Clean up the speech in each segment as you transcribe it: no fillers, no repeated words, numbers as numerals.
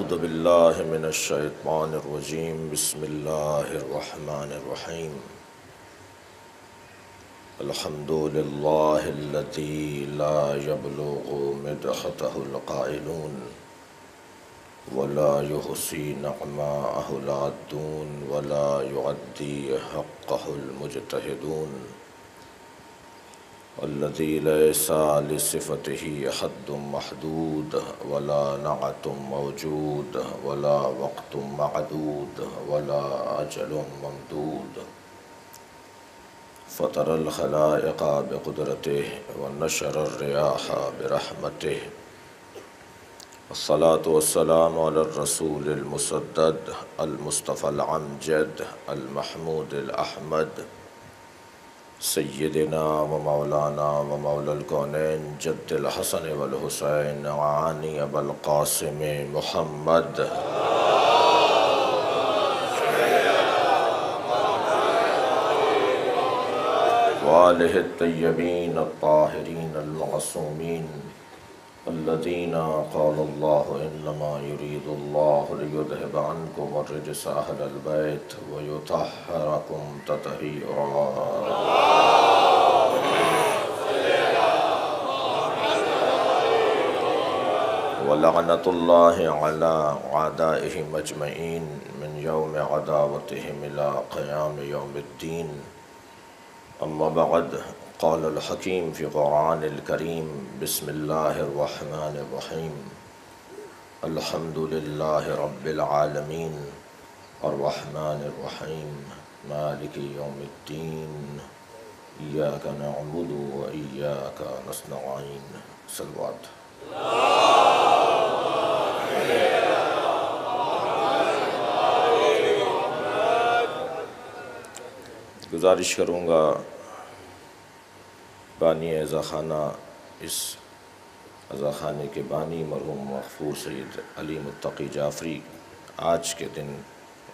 اعوذ باللہ من الشیطان الرجیم بسم اللہ الرحمن الرحیم الحمد للہ الذی لا یبلغ مدحتہ القائلون ولا یحصی نعماءہ العادون ولا یعدی حقہ المجتہدون الذی لیس لصفتہ حد محدود ولا نعت موجود ولا وقت معدود ولا اجل ممدود فطر الخلائق بقدرتہ ونشر الریاح برحمتہ والصلاة والسلام علی الرسول المسدد المصطفى الامجد المحمود الاحمد سیدنا و مولانا و مولا الکونین جد الحسن والحسین عانی ابا القاسم محمد وآلہ الطیبین الطاہرین المعصومین الذین قال اللہ انما یرید اللہ لیذہب عنکم الرجس اہل البیت ویطہرکم تطہیرا ولعنۃ اللہ علی اعدائہم اجمعین من یوم عداوتہم الی قیام یوم الدین اما بعد قال الحکیم فی قرآن الکریم بسم اللہ الرحمن الرحیم الحمد للہ رب العالمین الرحمن الرحیم مالک یوم الدین ایاک نعبد و ایاک نستعین صلوات گزارش کروں گا بانی عزاخانہ اس عزاخانے کے بانی مرحوم مغفور سید علی متقی جعفری آج کے دن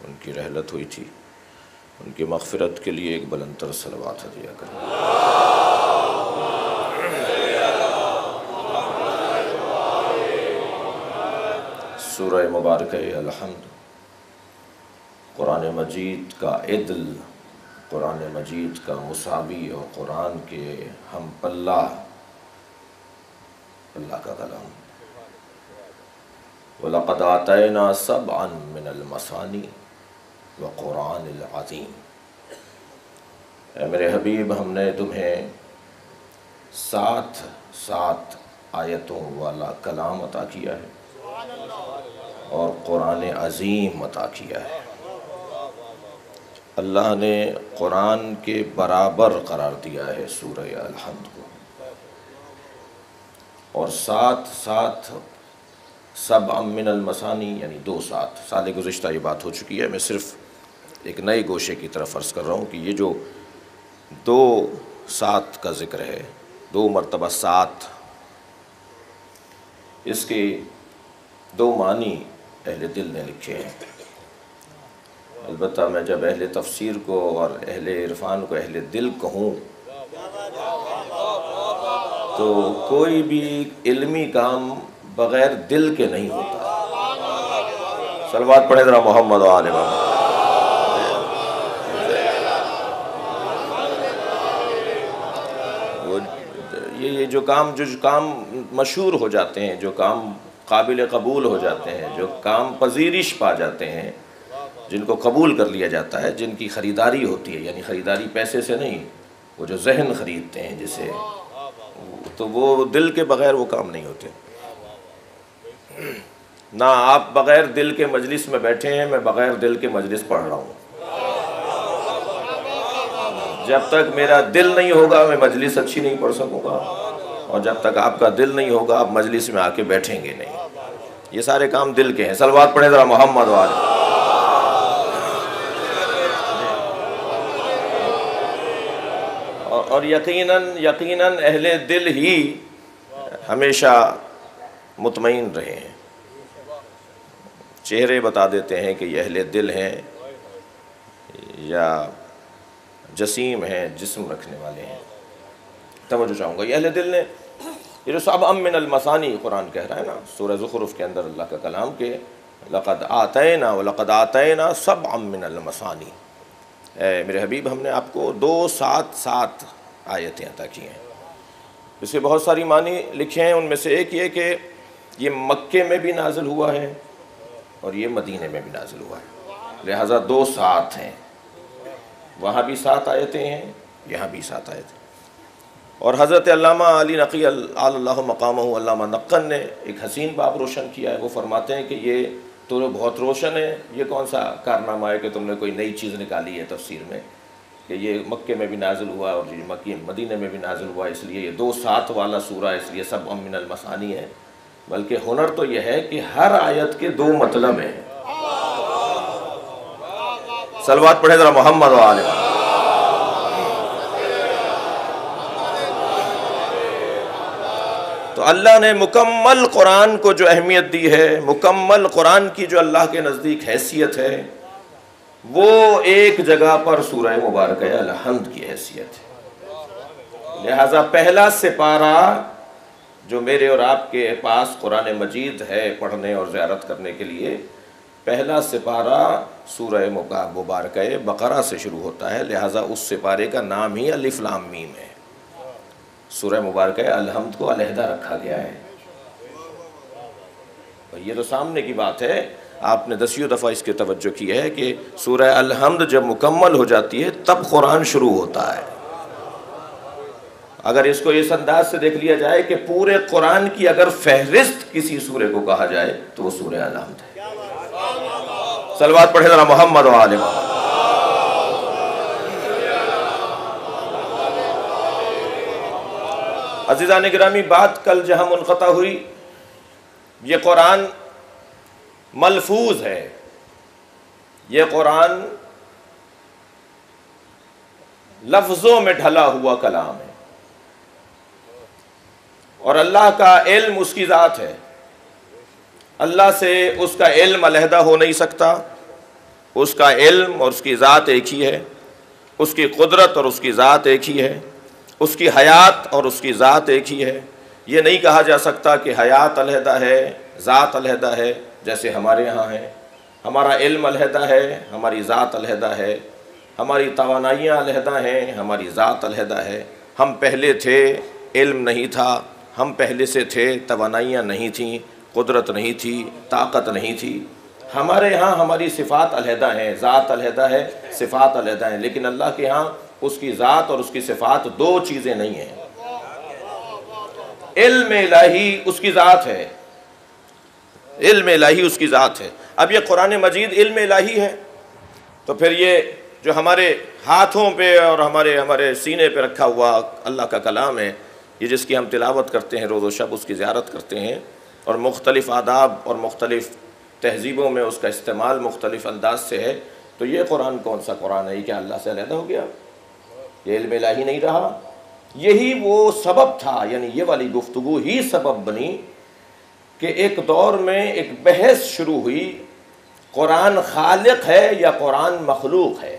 ان کی رحلت ہوئی تھی، ان کی مغفرت کے لیے ایک بلندتر صلوات ہدیہ کریں۔ سورہ مبارکہ الحمد قرآن مجید کا عدل، قرآن مجید کا مساوی اور قرآن کے ہم پلہ اللہ کا کلام۔ وَلَقَدْ آتَيْنَا سَبْعًا مِّنَ الْمَثَانِي وَقُرْآنِ الْعَظِيمِ، اے میرے حبیب ہم نے تمہیں 7 آیتوں والا کلام عطا کیا ہے اور قرآن عظیم عطا کیا ہے۔ اللہ نے قرآن کے برابر قرار دیا ہے سورہ الحمد کو، اور 7 سبع من المثانی یعنی 2 سال گزشتہ یہ بات ہو چکی ہے۔ میں صرف ایک نئے گوشے کی طرف عرض کر رہا ہوں کہ یہ جو 2 کا ذکر ہے، 2 مرتبہ 7، اس کے 2 معنی اہل دل نے لکھے ہیں۔ البتہ میں جب اہل تفسیر کو اور اہل عرفان کو اہل دل کہوں تو کوئی بھی علمی کام بغیر دل کے نہیں ہوتا۔ صلوات پڑھیں ذرا محمد و آل محمد۔ یہ جو کام مشہور ہو جاتے ہیں، جو کام قابل قبول ہو جاتے ہیں، جو کام پذیرش پا جاتے ہیں، جن کو قبول کر لیا جاتا ہے، جن کی خریداری ہوتی ہے، یعنی خریداری پیسے سے نہیں، وہ جو ذہن خریدتے ہیں جسے، تو وہ دل کے بغیر وہ کام نہیں ہوتے۔ نہ آپ بغیر دل کے مجلس میں بیٹھے ہیں، میں بغیر دل کے مجلس پڑھ رہا ہوں۔ جب تک میرا دل نہیں ہوگا میں مجلس اچھی نہیں پڑھ سکوں گا، اور جب تک آپ کا دل نہیں ہوگا آپ مجلس میں آ کے بیٹھیں گے نہیں۔ یہ سارے کام دل کے ہیں۔ صلوات پڑھیں ذرا محمد و آل۔ اور یقیناً اہل دل ہی ہمیشہ مطمئن رہے ہیں۔ چہرے بتا دیتے ہیں کہ یہ اہل دل ہیں یا جسیم ہیں، جسم رکھنے والے ہیں۔ توجہ چاہوں گا، یہ اہل دل نے یہ جو سبع من المثانی قرآن کہہ رہا ہے نا سورہ زخرف کے اندر اللہ کا کلام کے لقد آتینا ولقد آتینا سبعا من المثانی، اے میرے حبیب ہم نے آپ کو 2 7 آیتیں عطا کی ہیں۔ اس کے بہت ساری معنی لکھے ہیں، ان میں سے ایک یہ کہ یہ مکے میں بھی نازل ہوا ہے اور یہ مدینے میں بھی نازل ہوا ہے، لہٰذا 2 7 ہیں، وہاں بھی 7 آیتیں ہیں، یہاں بھی 7 آیتیں۔ اور حضرت علامہ علی نقی اللہ مقامہ علامہ نقن نے ایک حسین باب روشن کیا ہے، وہ فرماتے ہیں کہ یہ تو بہت روشن ہے، یہ کون سا کارنامہ ہے کہ تم نے کوئی نئی چیز نکالی ہے تفسیر میں، کہ یہ مکے میں بھی نازل ہوا اور یہ مدینے میں بھی نازل ہوا، اس لیے یہ 2 7 والا سورہ اس لیے سب من المثانی ہے، بلکہ ہنر تو یہ ہے کہ ہر آیت کے 2 مطلب ہیں۔ صلوات پڑھے ذرا محمد و آل محمد۔ تو اللہ نے مکمل قرآن کو جو اہمیت دی ہے، مکمل قرآن کی جو اللہ کے نزدیک حیثیت ہے، وہ ایک جگہ پر سورہ مبارکہ الحمد کی حیثیت ہے۔ لہٰذا پہلا سپارہ جو میرے اور آپ کے پاس قرآن مجید ہے پڑھنے اور زیارت کرنے کے لیے، پہلا سپارہ سورہ مبارکہ بقرہ سے شروع ہوتا ہے، لہٰذا اس سپارے کا نام ہی الف لام میم ہے۔ سورہ مبارکہ الحمد کو علیحدہ رکھا گیا ہے، اور یہ تو سامنے کی بات ہے، آپ نے 10 دفعہ اس کی توجہ کی ہے کہ سورہ الحمد جب مکمل ہو جاتی ہے تب قرآن شروع ہوتا ہے۔ اگر اس کو اس انداز سے دیکھ لیا جائے کہ پورے قرآن کی اگر فہرست کسی سورے کو کہا جائے تو وہ سورہ الحمد ہے۔ صلوات پڑھے ذرا محمد و آل محمد۔ عزیزان گرامی، بات کل جہاں منقطع ہوئی، یہ قرآن ملفوظ ہے، یہ قرآن لفظوں میں ڈھلا ہوا کلام ہے، اور اللہ کا علم اس کی ذات ہے، اللہ سے اس کا علم علیحدہ ہو نہیں سکتا، اس کا علم اور اس کی ذات ایک ہی ہے، اس کی قدرت اور اس کی ذات ایک ہی ہے، اس کی حیات اور اس کی ذات ایک ہی ہے۔ یہ نہیں کہا جا سکتا کہ حیات علیحدہ ہے، ذات علیحدہ ہے، جیسے ہمارے یہاں ہے، ہمارا علم علیحدہ ہے، ہماری ذات علیحدہ ہے، ہماری توانائیاں علیحدہ ہیں، ہماری ذات علیحدہ ہے، ہم پہلے تھے، علم نہیں تھا، ہم پہلے سے تھے، توانائیاں نہیں تھیں، قدرت نہیں تھی، طاقت نہیں تھی۔ ہمارے ہاں ہماری صفات علیحدہ ہیں، ذات علیحدہ ہے، صفات علیحدہ ہیں، لیکن اللہ کے ہاں اس کی ذات اور اس کی صفات 2 چیزیں نہیں ہیں۔ علم الہی اس کی ذات ہے، علم الہی اس کی ذات ہے۔ اب یہ قرآن مجید علم الہی ہے، تو پھر یہ جو ہمارے ہاتھوں پہ اور ہمارے سینے پہ رکھا ہوا اللہ کا کلام ہے، یہ جس کی ہم تلاوت کرتے ہیں روز و شب، اس کی زیارت کرتے ہیں، اور مختلف آداب اور مختلف تہذیبوں میں اس کا استعمال مختلف انداز سے ہے، تو یہ قرآن کون سا قرآن ہے؟ یہ کیا اللہ سے علیحدہ ہو گیا؟ یہ علم الہی نہیں رہا؟ یہی وہ سبب تھا، یعنی یہ والی گفتگو ہی سبب بنی کہ ایک دور میں ایک بحث شروع ہوئی، قرآن خالق ہے یا قرآن مخلوق ہے۔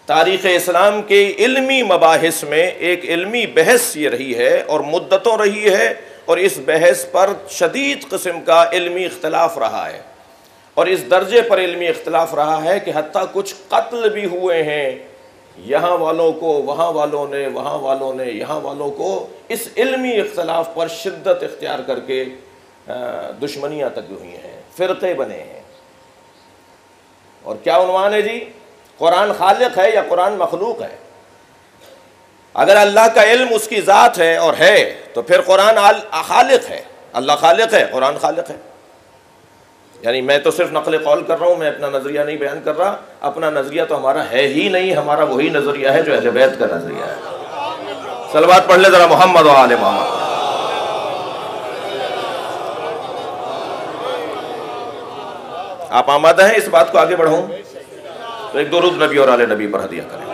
تاریخ اسلام کے علمی مباحث میں ایک علمی بحث یہ رہی ہے اور مدتوں رہی ہے، اور اس بحث پر شدید قسم کا علمی اختلاف رہا ہے، اور اس درجے پر علمی اختلاف رہا ہے کہ حتیٰ کچھ قتل بھی ہوئے ہیں، یہاں والوں کو وہاں والوں نے، وہاں والوں نے یہاں والوں کو، اس علمی اختلاف پر شدت اختیار کر کے دشمنیاں تک ہوئی ہیں، فرقے بنے ہیں۔ اور کیا عنوان ہے جی؟ قرآن خالق ہے یا قرآن مخلوق ہے؟ اگر اللہ کا علم اس کی ذات ہے اور ہے تو پھر قرآن خالق ہے، اللہ خالق ہے، قرآن خالق ہے۔ یعنی میں تو صرف نقل قول کر رہا ہوں، میں اپنا نظریہ نہیں بیان کر رہا، اپنا نظریہ تو ہمارا ہے ہی نہیں، ہمارا وہی نظریہ ہے جو اہل بیت کا نظریہ ہے۔ صلوات پڑھ لے ذرا محمد و آل محمد۔ آپ آمادہ ہیں اس بات کو آگے بڑھاؤں؟ تو ایک درود نبی اور آل نبی پر ہدیہ کریں۔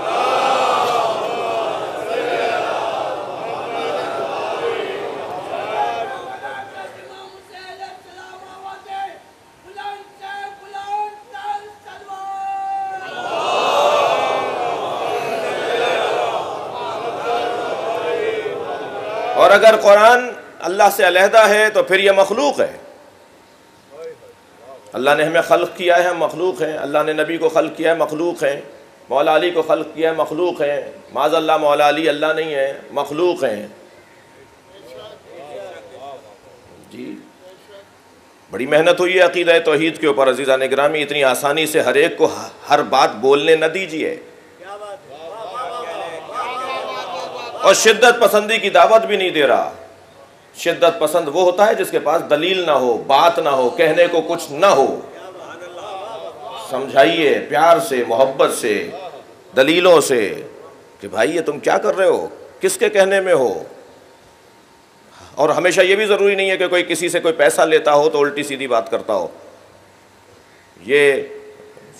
اور اگر قرآن اللہ سے علیحدہ ہے تو پھر یہ مخلوق ہے، اللہ نے ہمیں خلق کیا ہے، ہم مخلوق ہیں. اللہ نے نبی کو خلق کیا ہے، مخلوق ہیں. مولا علی کو خلق کیا ہے، مخلوق ہیں. معاذ اللہ مولا علی اللہ نہیں ہے، مخلوق ہیں. جی بڑی محنت ہوئی ہے عقیدہ توحید کے اوپر عزیزان گرامی. اتنی آسانی سے ہر ایک کو ہر بات بولنے نہ دیجیے، اور شدت پسندی کی دعوت بھی نہیں دے رہا. شدت پسند وہ ہوتا ہے جس کے پاس دلیل نہ ہو، بات نہ ہو، کہنے کو کچھ نہ ہو. سمجھائیے پیار سے، محبت سے، دلیلوں سے کہ بھائی یہ تم کیا کر رہے ہو، کس کے کہنے میں ہو. اور ہمیشہ یہ بھی ضروری نہیں ہے کہ کوئی کسی سے کوئی پیسہ لیتا ہو تو الٹی سیدھی بات کرتا ہو. یہ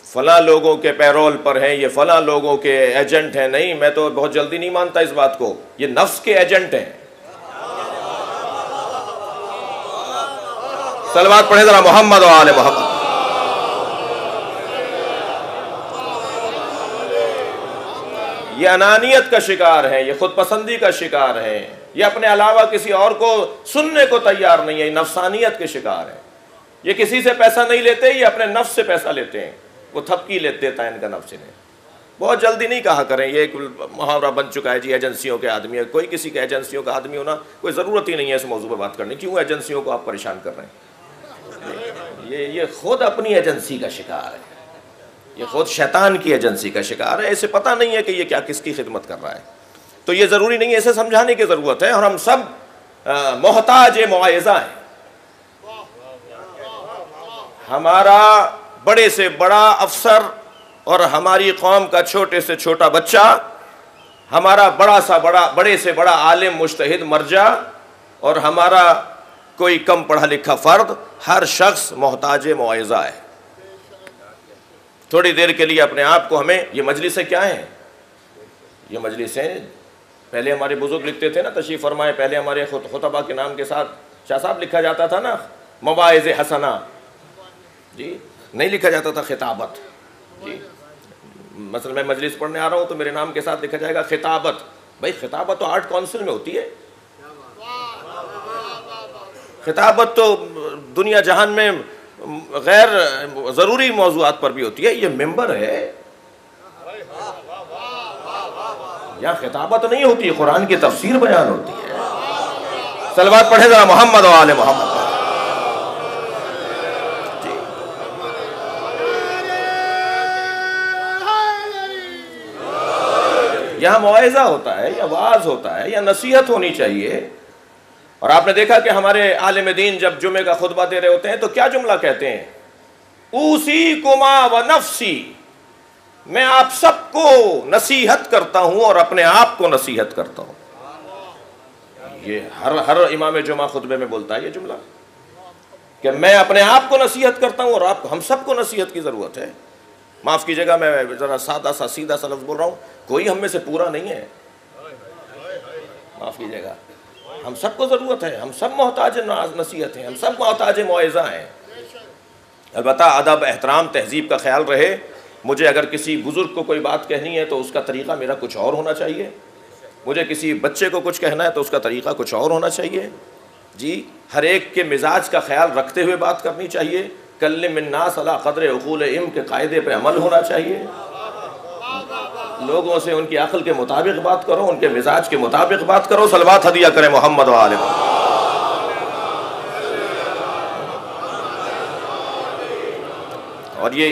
فلاں لوگوں کے پیرول پر ہیں، یہ فلاں لوگوں کے ایجنٹ ہیں. نہیں، میں تو بہت جلدی نہیں مانتا اس بات کو. یہ نفس کے ایجنٹ ہیں. صلوات پڑھیں ذرا محمد و آل محمد. یہ انانیت کا شکار ہیں، یہ خود پسندی کا شکار ہیں، یہ اپنے علاوہ کسی اور کو سننے کو تیار نہیں ہے. یہ نفسانیت کے شکار ہیں. یہ کسی سے پیسہ نہیں لیتے، یہ اپنے نفس سے پیسہ لیتے ہیں. وہ تھپکی دیتا ہے ان کا نفس انہیں. بہت جلدی نہیں کہا کریں. یہ ایک محاورہ بن چکا ہے جی ایجنسیوں کے آدمی ہے. کوئی کسی کے ایجنسیوں کا آدمی ہونا کوئی ضرورت ہی نہیں ہے اس موضوع پہ بات کرنے. کیوں ایجنسیوں کو آپ پریشان کر رہے ہیں؟ یہ خود اپنی ایجنسی کا شکار ہے. یہ خود شیطان کی ایجنسی کا شکار ہے. اسے پتہ نہیں ہے کہ یہ کیا کس کی خدمت کر رہا ہے. تو یہ ضروری نہیں ہے، اسے سمجھانے کی ضرورت ہے. اور ہم سب محتاج موعظہ ہیں. ہمارا بڑے سے بڑا افسر اور ہماری قوم کا چھوٹے سے چھوٹا بچہ، ہمارا بڑے سے بڑا عالم مجتہد مرجع، اور ہمارا کوئی کم پڑھا لکھا فرد، ہر شخص محتاج موعظہ ہے. تھوڑی دیر کے لیے اپنے آپ کو ہمیں، یہ مجلسیں کیا ہیں؟ یہ مجلسیں پہلے ہمارے بزرگ لکھتے تھے نا، تشریف فرمائے، پہلے ہمارے خطبہ کے نام کے ساتھ شاہ صاحب لکھا جاتا تھا نا، مواعظ حسنہ. جی نہیں لکھا جاتا تھا خطابت. جی مثلا میں مجلس پڑھنے آ رہا ہوں تو میرے نام کے ساتھ لکھا جائے گا خطابت. بھائی خطابت تو آرٹ کونسل میں ہوتی ہے. خطابت تو دنیا جہان میں غیر ضروری موضوعات پر بھی ہوتی ہے. یہ ممبر ہے، یہاں خطابت نہیں ہوتی، قرآن کی تفسیر بیان ہوتی ہے. صلوات پڑھے ذرا محمد و آل محمد. جی یہاں موعظہ ہوتا ہے، یا وعظ ہوتا ہے، یا نصیحت ہونی چاہیے. اور آپ نے دیکھا کہ ہمارے عالم دین جب جمعے کا خطبہ دے رہے ہوتے ہیں تو کیا جملہ کہتے ہیں؟ اوصیکما و نفسی، میں آپ سب کو نصیحت کرتا ہوں اور اپنے آپ کو نصیحت کرتا ہوں. یہ ہر امام جمعہ خطبے میں بولتا ہے یہ جملہ کہ میں اپنے آپ کو نصیحت کرتا ہوں اور ہم سب کو نصیحت کی ضرورت ہے. معاف کیجیے گا، میں ذرا سادہ سا سیدھا سا لفظ بول رہا ہوں. کوئی ہم میں سے پورا نہیں ہے، معاف کیجیے گا. ہم سب کو ضرورت ہے، ہم سب محتاج نصیحت ہیں، ہم سب محتاج موعظہ ہیں. البتہ ادب، احترام، تہذیب کا خیال رہے. مجھے اگر کسی بزرگ کو کوئی بات کہنی ہے تو اس کا طریقہ میرا کچھ اور ہونا چاہیے. مجھے کسی بچے کو کچھ کہنا ہے تو اس کا طریقہ کچھ اور ہونا چاہیے. جی ہر ایک کے مزاج کا خیال رکھتے ہوئے بات کرنی چاہیے. کلم الناس علی قدر عقولہم کے قاعدے پہ عمل ہونا چاہیے. لوگوں سے ان کی عقل کے مطابق بات کرو، ان کے مزاج کے مطابق بات کرو. صلوات ہدیہ کریں محمد و آل محمد.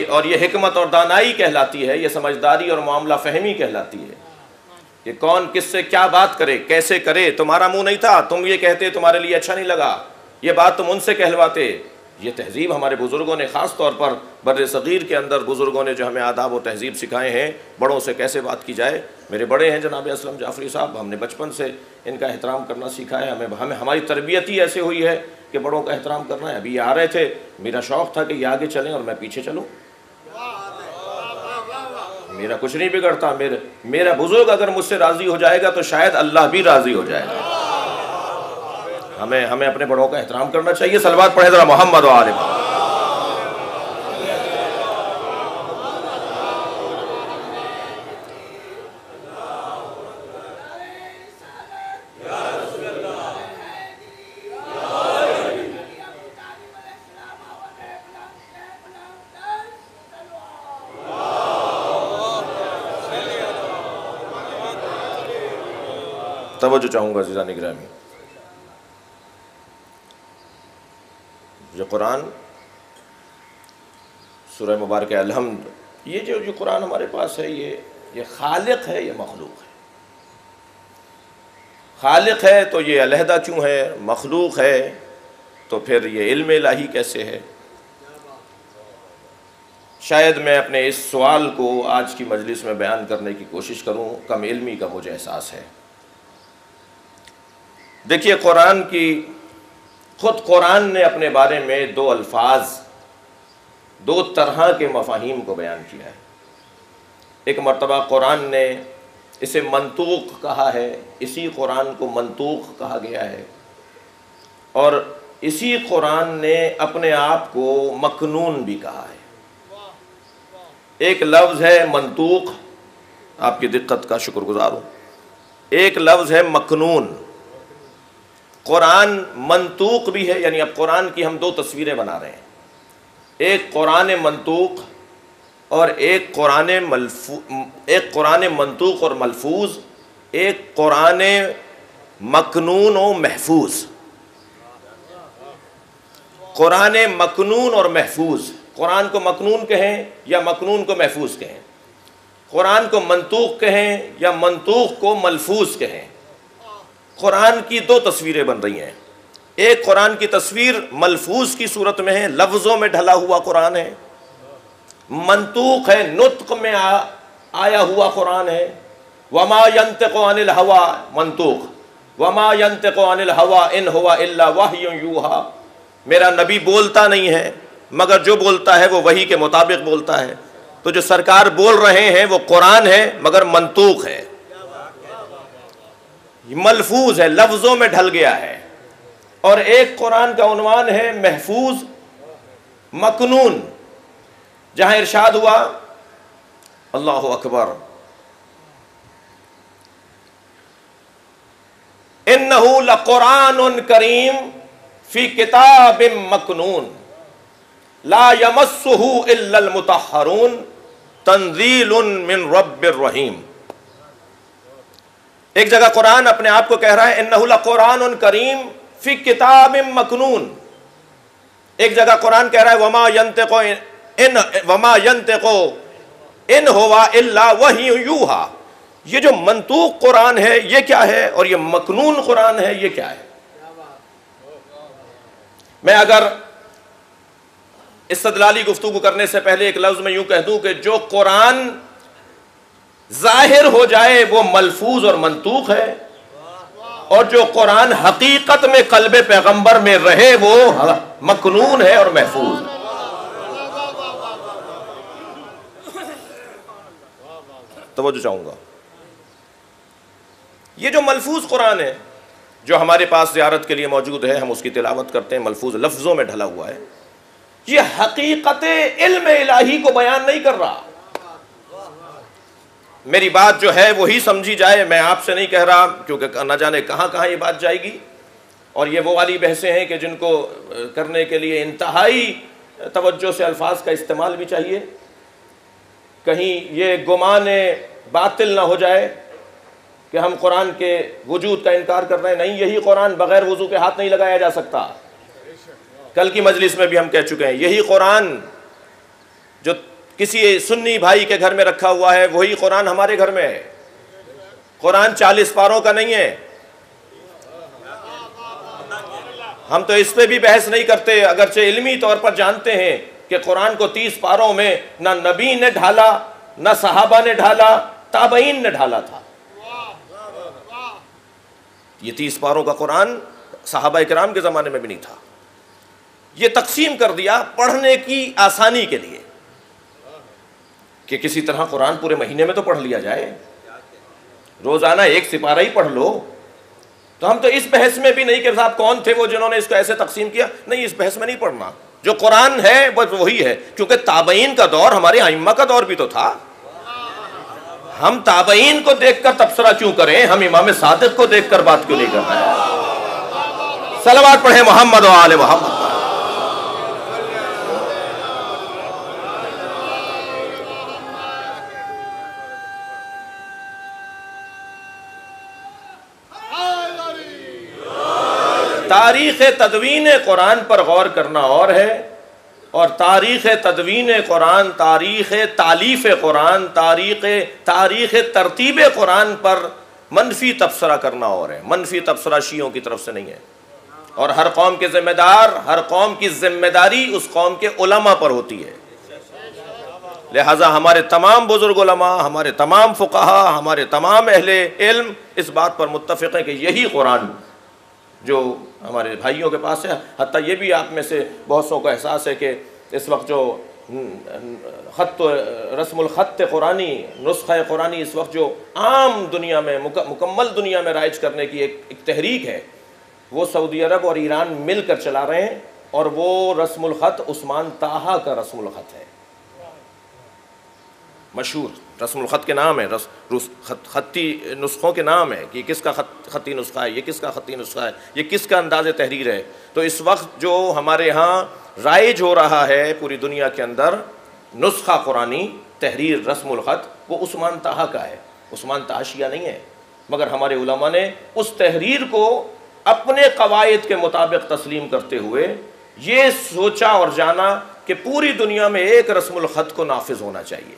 اور یہ حکمت اور دانائی کہلاتی ہے، یہ سمجھداری اور معاملہ فہمی کہلاتی ہے کہ کون کس سے کیا بات کرے، کیسے کرے. تمہارا منہ نہیں تھا، تم یہ کہتے، تمہارے لیے اچھا نہیں لگا، یہ بات تم ان سے کہلواتے. یہ تہذیب ہمارے بزرگوں نے، خاص طور پر بر صغیر کے اندر بزرگوں نے جو ہمیں آداب و تہذیب سکھائے ہیں، بڑوں سے کیسے بات کی جائے. میرے بڑے ہیں جناب اسلم جعفری صاحب، ہم نے بچپن سے ان کا احترام کرنا سیکھا ہے. ہماری تربیت ہی ایسے ہوئی ہے کہ بڑوں کا احترام کرنا ہے. ابھی یہ آ رہے تھے، میرا شوق تھا کہ یہ آگے چلیں اور میں پیچھے چلوں. میرا کچھ نہیں بگڑتا. میرا بزرگ اگر مجھ سے راضی ہو جائے گا تو شاید اللہ بھی راضی ہو جائے گا. ہمیں اپنے بڑوں کا احترام کرنا چاہیے. صلوات پڑھیں ذرا محمد و آل محمد. توجہ چاہوں گا عزیزان گرامی، جو قرآن سورہ مبارکہ الحمد، یہ جو قرآن ہمارے پاس ہے، یہ خالق ہے، یہ مخلوق ہے؟ خالق ہے تو یہ علیحدہ کیوں ہے؟ مخلوق ہے تو پھر یہ علم الہی کیسے ہے؟ شاید میں اپنے اس سوال کو آج کی مجلس میں بیان کرنے کی کوشش کروں، کم علمی کا مجھے احساس ہے۔ دیکھیے، خود قرآن نے اپنے بارے میں دو الفاظ، دو طرح کے مفاہیم کو بیان کیا ہے۔ ایک مرتبہ قرآن نے اسے منطوق کہا ہے، اسی قرآن کو منطوق کہا گیا ہے، اور اسی قرآن نے اپنے آپ کو مکنون بھی کہا ہے۔ ایک لفظ ہے منطوق، آپ کی دقت کا شکر گزار ہوں، ایک لفظ ہے مکنون۔ قرآن منطوق بھی ہے، یعنی اب قرآن کی ہم دو تصویریں بنا رہے ہیں، ایک قرآن منطوق اور ایک قرآن منطوق اور ملفوظ، ایک قرآن مکنون و محفوظ۔ قرآن مکنون اور محفوظ، قرآن کو مکنون کہیں یا مکنون کو محفوظ کہیں، قرآن کو منطوق کہیں یا منطوق کو ملفوظ کہیں، قرآن کی دو تصویریں بن رہی ہیں۔ ایک قرآن کی تصویر ملفوظ کی صورت میں ہے، لفظوں میں ڈھلا ہوا قرآن ہے، منطوق ہے، نطق میں آیا ہوا قرآن ہے۔ وما ينطق عن الهوى منطوق، وما ينطق عن الهوى ان هو الا وحی یوحی، میرا نبی بولتا نہیں ہے مگر جو بولتا ہے وہ وحی کے مطابق بولتا ہے۔ تو جو سرکار بول رہے ہیں وہ قرآن ہے مگر منطوق ہے، ملفوظ ہے، لفظوں میں ڈھل گیا ہے۔ اور ایک قرآن کا عنوان ہے محفوظ مکنون، جہاں ارشاد ہوا، اللہ اکبر، انہ لقرآن کریم فی کتاب مکنون لا یمسہ الا المطہرون تنزیل من رب الرحیم۔ ایک جگہ قرآن اپنے آپ کو کہہ رہا ہے انہ لقرآن کریم فی کتاب مکنون، ایک جگہ قرآن کہہ رہا ہے وما ينطق ان هو الا وحی یوحی۔ یہ جو منطوق قرآن ہے یہ کیا ہے، اور یہ مکنون قرآن ہے یہ کیا ہے؟ میں اگر استدلالی گفتگو کرنے سے پہلے ایک لفظ میں یوں کہہ دوں کہ جو قرآن ظاہر ہو جائے وہ ملفوظ اور منطوق ہے، اور جو قرآن حقیقت میں قلب پیغمبر میں رہے وہ مکنون ہے اور محفوظ ہے۔ توجہ چاہوں گا، یہ جو ملفوظ قرآن ہے جو ہمارے پاس زیارت کے لیے موجود ہے، ہم اس کی تلاوت کرتے ہیں، ملفوظ لفظوں میں ڈھلا ہوا ہے، یہ حقیقت علم الہی کو بیان نہیں کر رہا۔ میری بات جو ہے وہی سمجھی جائے، میں آپ سے نہیں کہہ رہا، کیونکہ نہ جانے کہاں کہاں یہ بات جائے گی، اور یہ وہ والی بحثیں ہیں کہ جن کو کرنے کے لیے انتہائی توجہ سے الفاظ کا استعمال بھی چاہیے، کہیں یہ گمان باطل نہ ہو جائے کہ ہم قرآن کے وجود کا انکار کر رہے ہیں۔ نہیں، یہی قرآن بغیر وضو کے ہاتھ نہیں لگایا جا سکتا، کل کی مجلس میں بھی ہم کہہ چکے ہیں، یہی قرآن جو کسی سنی بھائی کے گھر میں رکھا ہوا ہے وہی قرآن ہمارے گھر میں ہے۔ قرآن 40 پاروں کا نہیں ہے، ہم تو اس پہ بھی بحث نہیں کرتے، اگرچہ علمی طور پر جانتے ہیں کہ قرآن کو 30 پاروں میں نہ نبی نے ڈھالا، نہ صحابہ نے ڈھالا، تابعین نے ڈھالا تھا۔ یہ 30 پاروں کا قرآن صحابہ کرام کے زمانے میں بھی نہیں تھا، یہ تقسیم کر دیا پڑھنے کی آسانی کے لیے کہ کسی طرح قرآن پورے مہینے میں تو پڑھ لیا جائے، روزانہ 1 سپارہ ہی پڑھ لو۔ تو ہم تو اس بحث میں بھی نہیں کہ صاحب کون تھے وہ جنہوں نے اس کو ایسے تقسیم کیا، نہیں، اس بحث میں نہیں پڑھنا، جو قرآن ہے بس وہی ہے، کیونکہ تابعین کا دور ہمارے ائمہ کا دور بھی تو تھا۔ ہم تابعین کو دیکھ کر تبصرہ کیوں کریں، ہم امام صادق کو دیکھ کر بات کیوں نہیں کر رہے ہیں؟ صلوات پڑھیں محمد و آل محمد۔ تاریخ تدوین قرآن پر غور کرنا اور ہے، اور تاریخ تدوین قرآن، تاریخ تالیف قرآن، تاریخ ترتیب قرآن پر منفی تبصرہ کرنا اور ہے۔ منفی تبصرہ شیعوں کی طرف سے نہیں ہے، اور ہر قوم کے ذمہ دار، ہر قوم کی ذمہ داری اس قوم کے علماء پر ہوتی ہے۔ لہٰذا ہمارے تمام بزرگ علماء، ہمارے تمام فقہا، ہمارے تمام اہل علم اس بات پر متفق ہیں کہ یہی قرآن جو ہمارے بھائیوں کے پاس ہے، حتیٰ یہ بھی آپ میں سے بہت سو کو احساس ہے کہ اس وقت جو خط رسم الخط قرآنی، نسخہ قرآنی اس وقت جو عام دنیا میں، مکمل دنیا میں رائج کرنے کی ایک تحریک ہے، وہ سعودی عرب اور ایران مل کر چلا رہے ہیں، اور وہ رسم الخط عثمان طٰہٰ کا رسم الخط ہے، مشہور رسم الخط کے نام ہے، خطی نسخوں کے نام ہے کہ کس کا خطی نسخہ ہے، یہ کس کا خطی نسخہ ہے، یہ کس کا انداز تحریر ہے۔ تو اس وقت جو ہمارے ہاں رائج ہو رہا ہے پوری دنیا کے اندر نسخہ قرآنی تحریر رسم الخط، وہ عثمان طٰہٰ کا ہے۔ عثمان طٰہٰ شیعہ نہیں ہے، مگر ہمارے علماء نے اس تحریر کو اپنے قواعد کے مطابق تسلیم کرتے ہوئے یہ سوچا اور جانا کہ پوری دنیا میں ایک رسم الخط کو نافذ ہونا چاہیے۔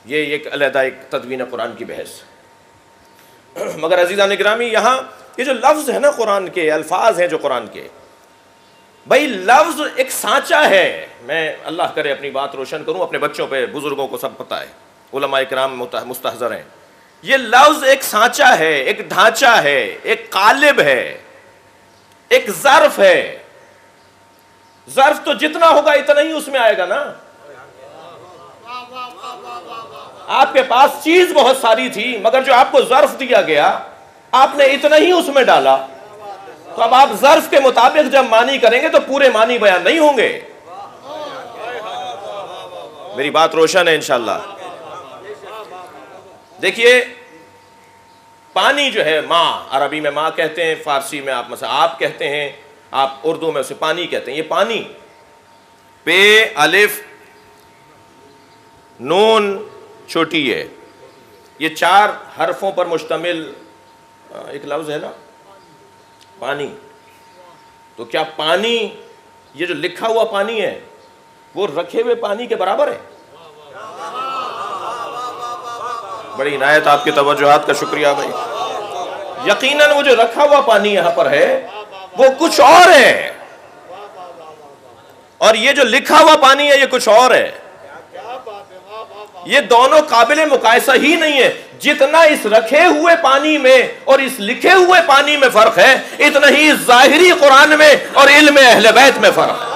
یہ ایک علیحدہ ایک تدوین قرآن کی بحث۔ مگر عزیزان گرامی، یہاں یہ جو لفظ ہے نا قرآن کے، الفاظ ہیں جو قرآن کے، بھائی لفظ ایک سانچہ ہے۔ میں اللہ کرے اپنی بات روشن کروں، اپنے بچوں پہ، بزرگوں کو سب پتہ ہے، علماء کرام مستحضر ہیں، یہ لفظ ایک سانچہ ہے، ایک ڈھانچہ ہے، ایک قالب ہے، ایک ظرف ہے۔ ظرف تو جتنا ہوگا اتنا ہی اس میں آئے گا نا۔ آپ کے پاس چیز بہت ساری تھی، مگر جو آپ کو ظرف دیا گیا آپ نے اتنا ہی اس میں ڈالا، تو اب آپ ظرف کے مطابق جب معنی کریں گے تو پورے معنی بیان نہیں ہوں گے۔ میری بات روشن ہے انشاءاللہ۔ دیکھیے، پانی جو ہے، ماں، عربی میں ماں کہتے ہیں، فارسی میں آپ مثلا آپ کہتے ہیں، آپ اردو میں اسے پانی کہتے ہیں۔ یہ پانی، پے، الف، نون چھوٹی ہے، یہ 4 حرفوں پر مشتمل ایک لفظ ہے نا، پانی۔ تو کیا پانی، یہ جو لکھا ہوا پانی ہے، وہ رکھے ہوئے پانی کے برابر ہے؟ بڑی عنایت آپ کی توجہات کا شکریہ بھائی۔ یقیناً وہ جو رکھا ہوا پانی یہاں پر ہے وہ کچھ اور ہے، اور یہ جو لکھا ہوا پانی ہے یہ کچھ اور ہے۔ یہ دونوں قابل مقایسہ ہی نہیں ہے۔ جتنا اس رکھے ہوئے پانی میں اور اس لکھے ہوئے پانی میں فرق ہے، اتنا ہی ظاہری قرآن میں اور علم اہل بیت میں فرق ہے۔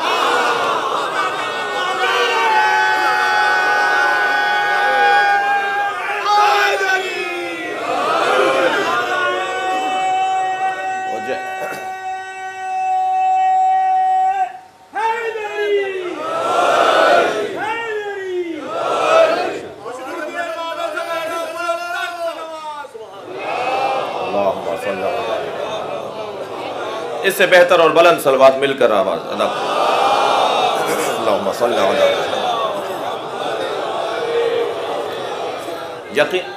اس سے بہتر اور بلند صلوات مل کر آواز ادا کریں۔ اللہم صلی علی یقین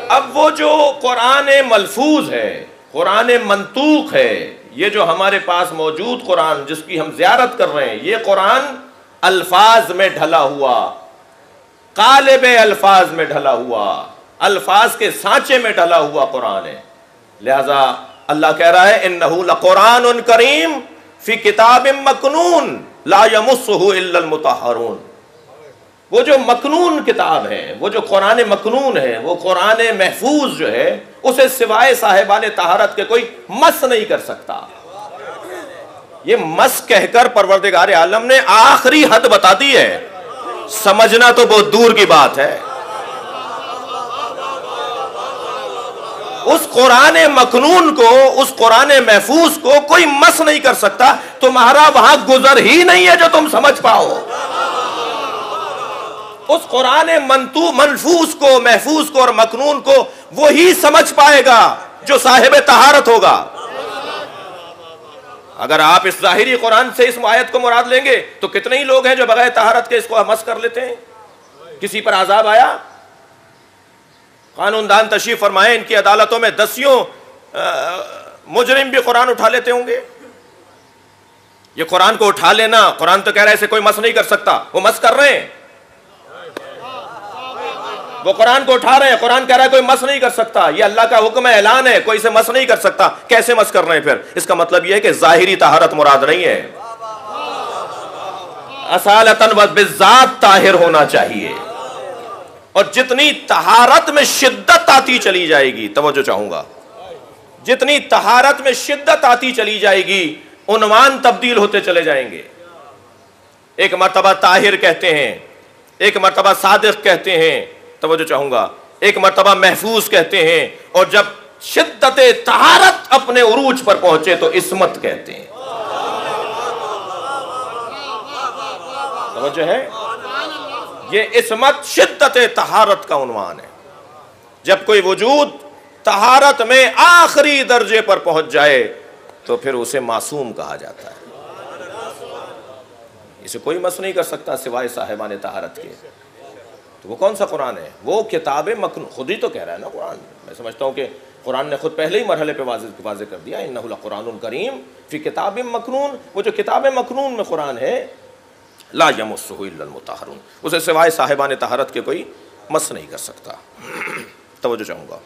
اب وہ جو قرآن ملفوظ ہے، قرآن منطوق ہے، یہ جو ہمارے پاس موجود قرآن جس کی ہم زیارت کر رہے ہیں، یہ قرآن الفاظ میں ڈھلا ہوا، قالب الفاظ میں ڈھلا ہوا، الفاظ کے سانچے میں ڈھلا ہوا قرآن ہے۔ لہذا اللہ کہہ رہا ہے انہ لقرآن کریم فی کتاب مکنون لا یمسہ الا المطہرون۔ وہ جو مکنون کتاب ہے، وہ جو قرآن مکنون ہے، وہ قرآن محفوظ جو ہے، اسے سوائے صاحبان طہارت کے کوئی مس نہیں کر سکتا۔ یہ مس کہہ کر پروردگار عالم نے آخری حد بتا دی ہے، سمجھنا تو بہت دور کی بات ہے۔ اس قرآن مکنون کو، اس قرآن محفوظ کو کوئی مس نہیں کر سکتا۔ تمہارا وہاں گزر ہی نہیں ہے جو تم سمجھ پاؤ۔ اس قرآن منفوظ کو، محفوظ کو اور مکنون کو وہی سمجھ پائے گا جو صاحب طہارت ہوگا۔ اگر آپ اس ظاہری قرآن سے اس آیت کو مراد لیں گے تو کتنے ہی لوگ ہیں جو بغیر طہارت کے اس کو مس کر لیتے ہیں۔ کسی پر عذاب آیا، قانون دان تشریف فرمائے، ان کی عدالتوں میں دسیوں مجرم بھی قرآن اٹھا لیتے ہوں گے۔ یہ قرآن کو اٹھا لینا، قرآن تو کہہ رہا ہے اسے کوئی مس نہیں کر سکتا، وہ مس کر رہے ہیں۔ وہ قرآن کو اٹھا رہے ہیں، قرآن کہہ رہا ہے کوئی مس نہیں کر سکتا، یہ اللہ کا حکم ہے، اعلان ہے، کوئی اسے مس نہیں کر سکتا۔ کیسے مس کر رہے ہیں پھر؟ اس کا مطلب یہ ہے کہ ظاہری طہارت مراد نہیں ہے، اصالتاً و بالذات طاہر ہونا چاہیے۔ اور جتنی طہارت میں شدت آتی چلی جائے گی، توجہ چاہوں گا، جتنی طہارت میں شدت آتی چلی جائے گی عنوان تبدیل ہوتے چلے جائیں گے۔ ایک مرتبہ طاہر کہتے ہیں، ایک مرتبہ صادق کہتے ہیں، توجہ چاہوں گا، ایک مرتبہ محفوظ کہتے ہیں، اور جب شدت طہارت اپنے عروج پر پہنچے تو عصمت کہتے ہیں۔ توجہ ہے؟ یہ عصمت شدت طہارت کا عنوان ہے۔ جب کوئی وجود طہارت میں آخری درجے پر پہنچ جائے تو پھر اسے معصوم کہا جاتا ہے، اسے کوئی مس نہیں کر سکتا سوائے صاحبان طہارت کے۔ تو وہ کون سا قرآن ہے؟ وہ کتاب مکنون، خود ہی تو کہہ رہا ہے نا قرآن۔ میں سمجھتا ہوں کہ قرآن نے خود پہلے ہی مرحلے پہ واضح کر دیا، انہ لقرآن کریم فی کتاب مکنون۔ وہ جو کتاب مکنون میں قرآن ہے، لا یمسہ الا المطہرون، اسے سوائے صاحبان طہارت کے کوئی مس نہیں کر سکتا۔ توجہ چاہوں گا،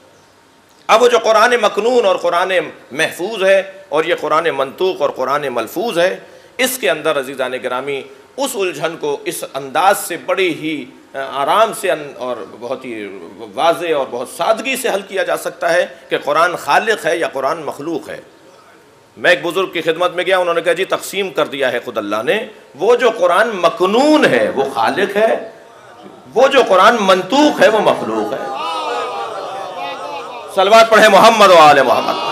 اب وہ جو قرآن مکنون اور قرآن محفوظ ہے اور یہ قرآن منطوق اور قرآن ملفوظ ہے، اس کے اندر عزیزان گرامی اس الجھن کو اس انداز سے بڑی ہی آرام سے اور بہت ہی واضح اور بہت سادگی سے حل کیا جا سکتا ہے کہ قرآن خالق ہے یا قرآن مخلوق ہے۔ میں ایک بزرگ کی خدمت میں گیا، انہوں نے کہا جی تقسیم کر دیا ہے خود اللہ نے، وہ جو قرآن مکنون ہے وہ خالق ہے، وہ جو قرآن منطوق ہے وہ مخلوق ہے۔ صلوات پڑھیں محمد و آل محمد۔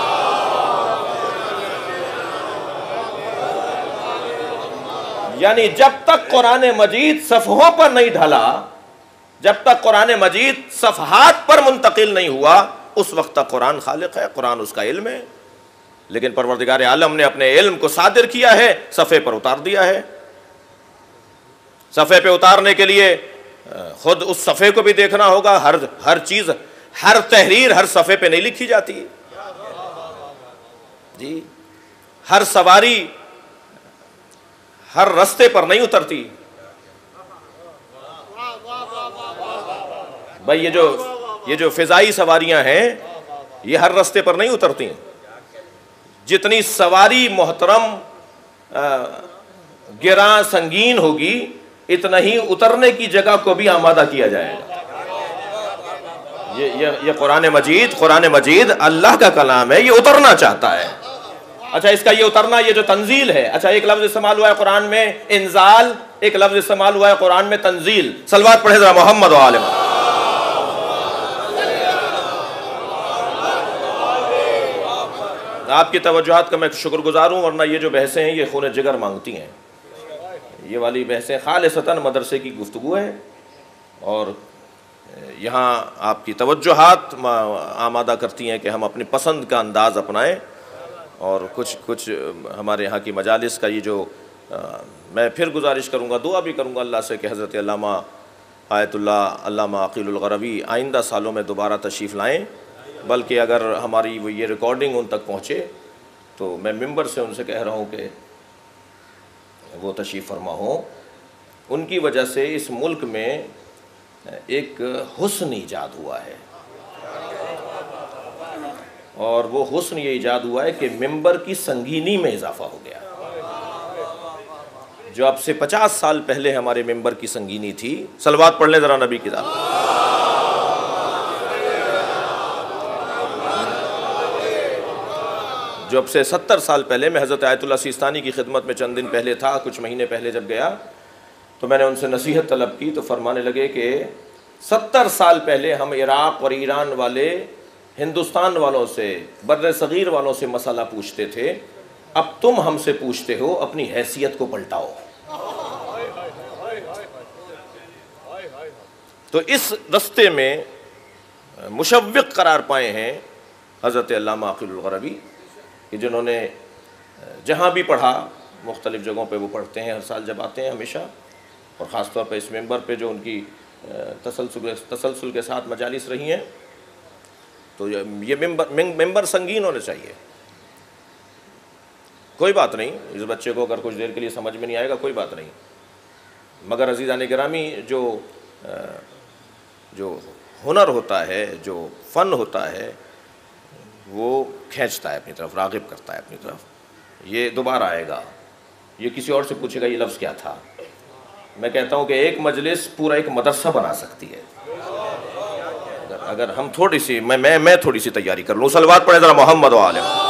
یعنی جب تک قرآن مجید صفحوں پر نہیں ڈھلا، جب تک قرآن مجید صفحات پر منتقل نہیں ہوا، اس وقت تک قرآن خالق ہے، قرآن اس کا علم ہے۔ لیکن پروردگار عالم نے اپنے علم کو صادر کیا ہے، صفحے پر اتار دیا ہے۔ صفحے پہ اتارنے کے لیے خود اس صفحے کو بھی دیکھنا ہوگا، ہر چیز، ہر تحریر ہر صفحے پہ نہیں لکھی جاتی جی، ہر سواری ہر رستے پر نہیں اترتی۔ بھائی یہ جو فضائی سواریاں ہیں یہ ہر رستے پر نہیں اترتی ہیں۔ جتنی سواری محترم گراں سنگین ہوگی اتنا ہی اترنے کی جگہ کو بھی آمادہ کیا جائے گا۔ یہ قرآن مجید اللہ کا کلام ہے، یہ اترنا چاہتا ہے۔ اچھا، اس کا یہ اترنا، یہ جو تنزیل ہے، اچھا ایک لفظ استعمال ہوا ہے قرآن میں انزال، ایک لفظ استعمال ہوا ہے قرآن میں تنزیل۔ صلوات پڑھے ذرا محمد و آل محمد۔ آپ کی توجہات کا میں شکر گزار ہوں، ورنہ یہ جو بحثیں ہیں یہ خون جگر مانگتی ہیں۔ یہ والی بحثیں خالصتاً مدرسے کی گفتگو ہے، اور یہاں آپ کی توجہات آمادہ کرتی ہیں کہ ہم اپنی پسند کا انداز اپنائیں، اور کچھ ہمارے یہاں کی مجالس کا یہ جو میں پھر گزارش کروں گا، دعا بھی کروں گا اللہ سے کہ حضرت علامہ آیت اللہ علامہ عقیل الغروی آئندہ سالوں میں دوبارہ تشریف لائیں، بلکہ اگر ہماری وہ یہ ریکارڈنگ ان تک پہنچے تو میں ممبر سے ان سے کہہ رہا ہوں کہ وہ تشریف فرما ہوں۔ ان کی وجہ سے اس ملک میں ایک حسن ایجاد ہوا ہے، اور وہ حسن یہ ایجاد ہوا ہے کہ ممبر کی سنگینی میں اضافہ ہو گیا۔ جو اب سے 50 سال پہلے ہمارے ممبر کی سنگینی تھی، صلوات پڑھ لیں ذرا نبی کی ذات۔ جو اب سے 70 سال پہلے، میں حضرت آیت اللہ سیستانی کی خدمت میں چند دن پہلے تھا، کچھ مہینے پہلے جب گیا تو میں نے ان سے نصیحت طلب کی، تو فرمانے لگے کہ 70 سال پہلے ہم عراق اور ایران والے ہندوستان والوں سے، بر صغیر والوں سے مسئلہ پوچھتے تھے، اب تم ہم سے پوچھتے ہو، اپنی حیثیت کو پلٹاؤ۔ تو اس رستے میں مشوق قرار پائے ہیں حضرت علامہ عقیل الغربی، کہ جنہوں نے جہاں بھی پڑھا مختلف جگہوں پہ وہ پڑھتے ہیں، ہر سال جب آتے ہیں ہمیشہ، اور خاص طور پہ اس ممبر پہ جو ان کی تسلسل کے ساتھ مجالس رہی ہیں، تو یہ ممبر سنگین ہونے چاہیے۔ کوئی بات نہیں، اس بچے کو اگر کچھ دیر کے لیے سمجھ میں نہیں آئے گا کوئی بات نہیں، مگر عزیزان گرامی جو ہنر ہوتا ہے، جو فن ہوتا ہے، وہ کھینچتا ہے اپنی طرف، راغب کرتا ہے اپنی طرف۔ یہ دوبارہ آئے گا، یہ کسی اور سے پوچھے گا یہ لفظ کیا تھا۔ میں کہتا ہوں کہ ایک مجلس پورا ایک مدرسہ بنا سکتی ہے، اگر ہم تھوڑی سی میں تھوڑی سی تیاری کر لوں۔ صلوات پڑھیں ذرا محمد و آل محمد۔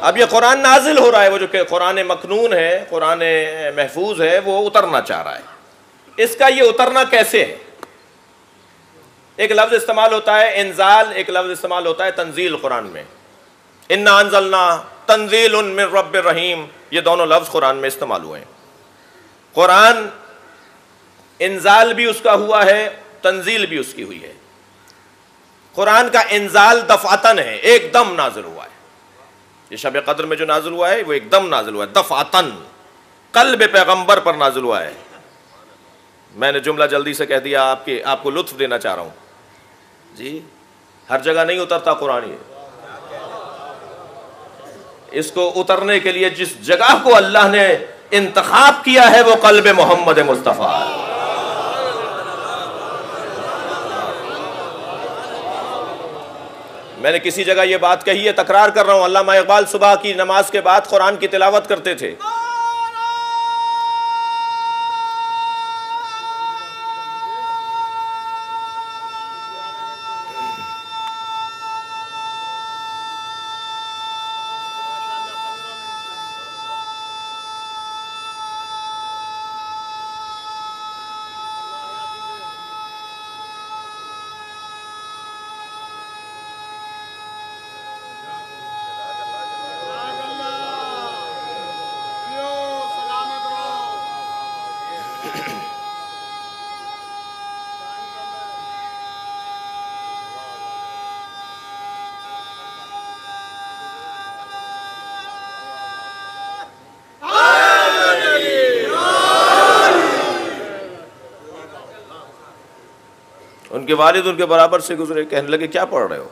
اب یہ قرآن نازل ہو رہا ہے، وہ جو کہ قرآن مکنون ہے، قرآن محفوظ ہے، وہ اترنا چاہ رہا ہے۔ اس کا یہ اترنا کیسے ہے؟ ایک لفظ استعمال ہوتا ہے انزال، ایک لفظ استعمال ہوتا ہے تنزیل قرآن میں۔ انا انزلنا تنزیل من رب الرحیم، یہ دونوں لفظ قرآن میں استعمال ہوئے ہیں۔ قرآن انزال بھی اس کا ہوا ہے، تنزیل بھی اس کی ہوئی ہے۔ قرآن کا انزال دفعتاً ہے، ایک دم نازل ہوا ہے۔ یہ شب قدر میں جو نازل ہوا ہے وہ ایک دم نازل ہوا ہے، دفعتاً قلب پیغمبر پر نازل ہوا ہے۔ میں نے جملہ جلدی سے کہہ دیا، آپ کو لطف دینا چاہ رہا ہوں جی۔ ہر جگہ نہیں اترتا قرآن، یہ اس کو اترنے کے لیے جس جگہ کو اللہ نے انتخاب کیا ہے وہ قلب محمد مصطفیٰ ہے۔ میں نے کسی جگہ یہ بات کہی ہے، تکرار کر رہا ہوں، علامہ اقبال صبح کی نماز کے بعد قرآن کی تلاوت کرتے تھے۔ ان کے والد ان کے برابر سے گزرے، کہنے لگے کیا پڑھ رہے ہو؟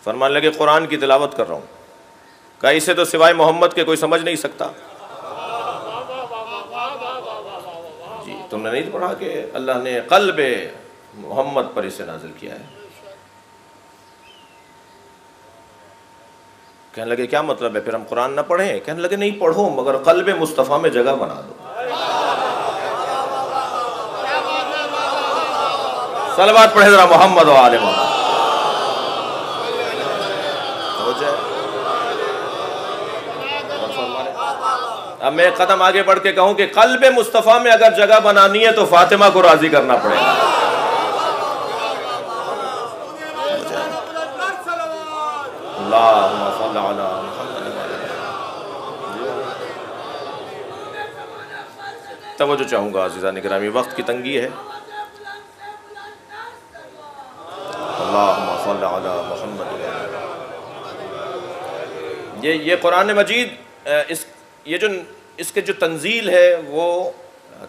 فرمانے لگے قرآن کی تلاوت کر رہا ہوں۔ کہا اسے تو سوائے محمد کے کوئی سمجھ نہیں سکتا۔ جی تم نے نہیں پڑھا کہ اللہ نے قلب محمد پر اسے نازل کیا ہے؟ کہنے لگے کیا مطلب ہے، پھر ہم قرآن نہ پڑھیں؟ کہنے لگے نہیں پڑھو، مگر قلب مصطفیٰ میں جگہ بنا دو۔ صلوات پڑھے ذرا محمد و آل محمد۔ اب میں ایک قدم آگے بڑھ کے کہوں کہ قلب مصطفیٰ میں اگر جگہ بنانی ہے تو فاطمہ کو راضی کرنا پڑے گا۔ اللہم صل علی محمد۔ توجہ چاہوں گا عزیزان گرامی، وقت کی تنگی ہے۔ اللہم صل علی محمد۔ یہ قرآن مجید اس کے جو تنزیل ہے وہ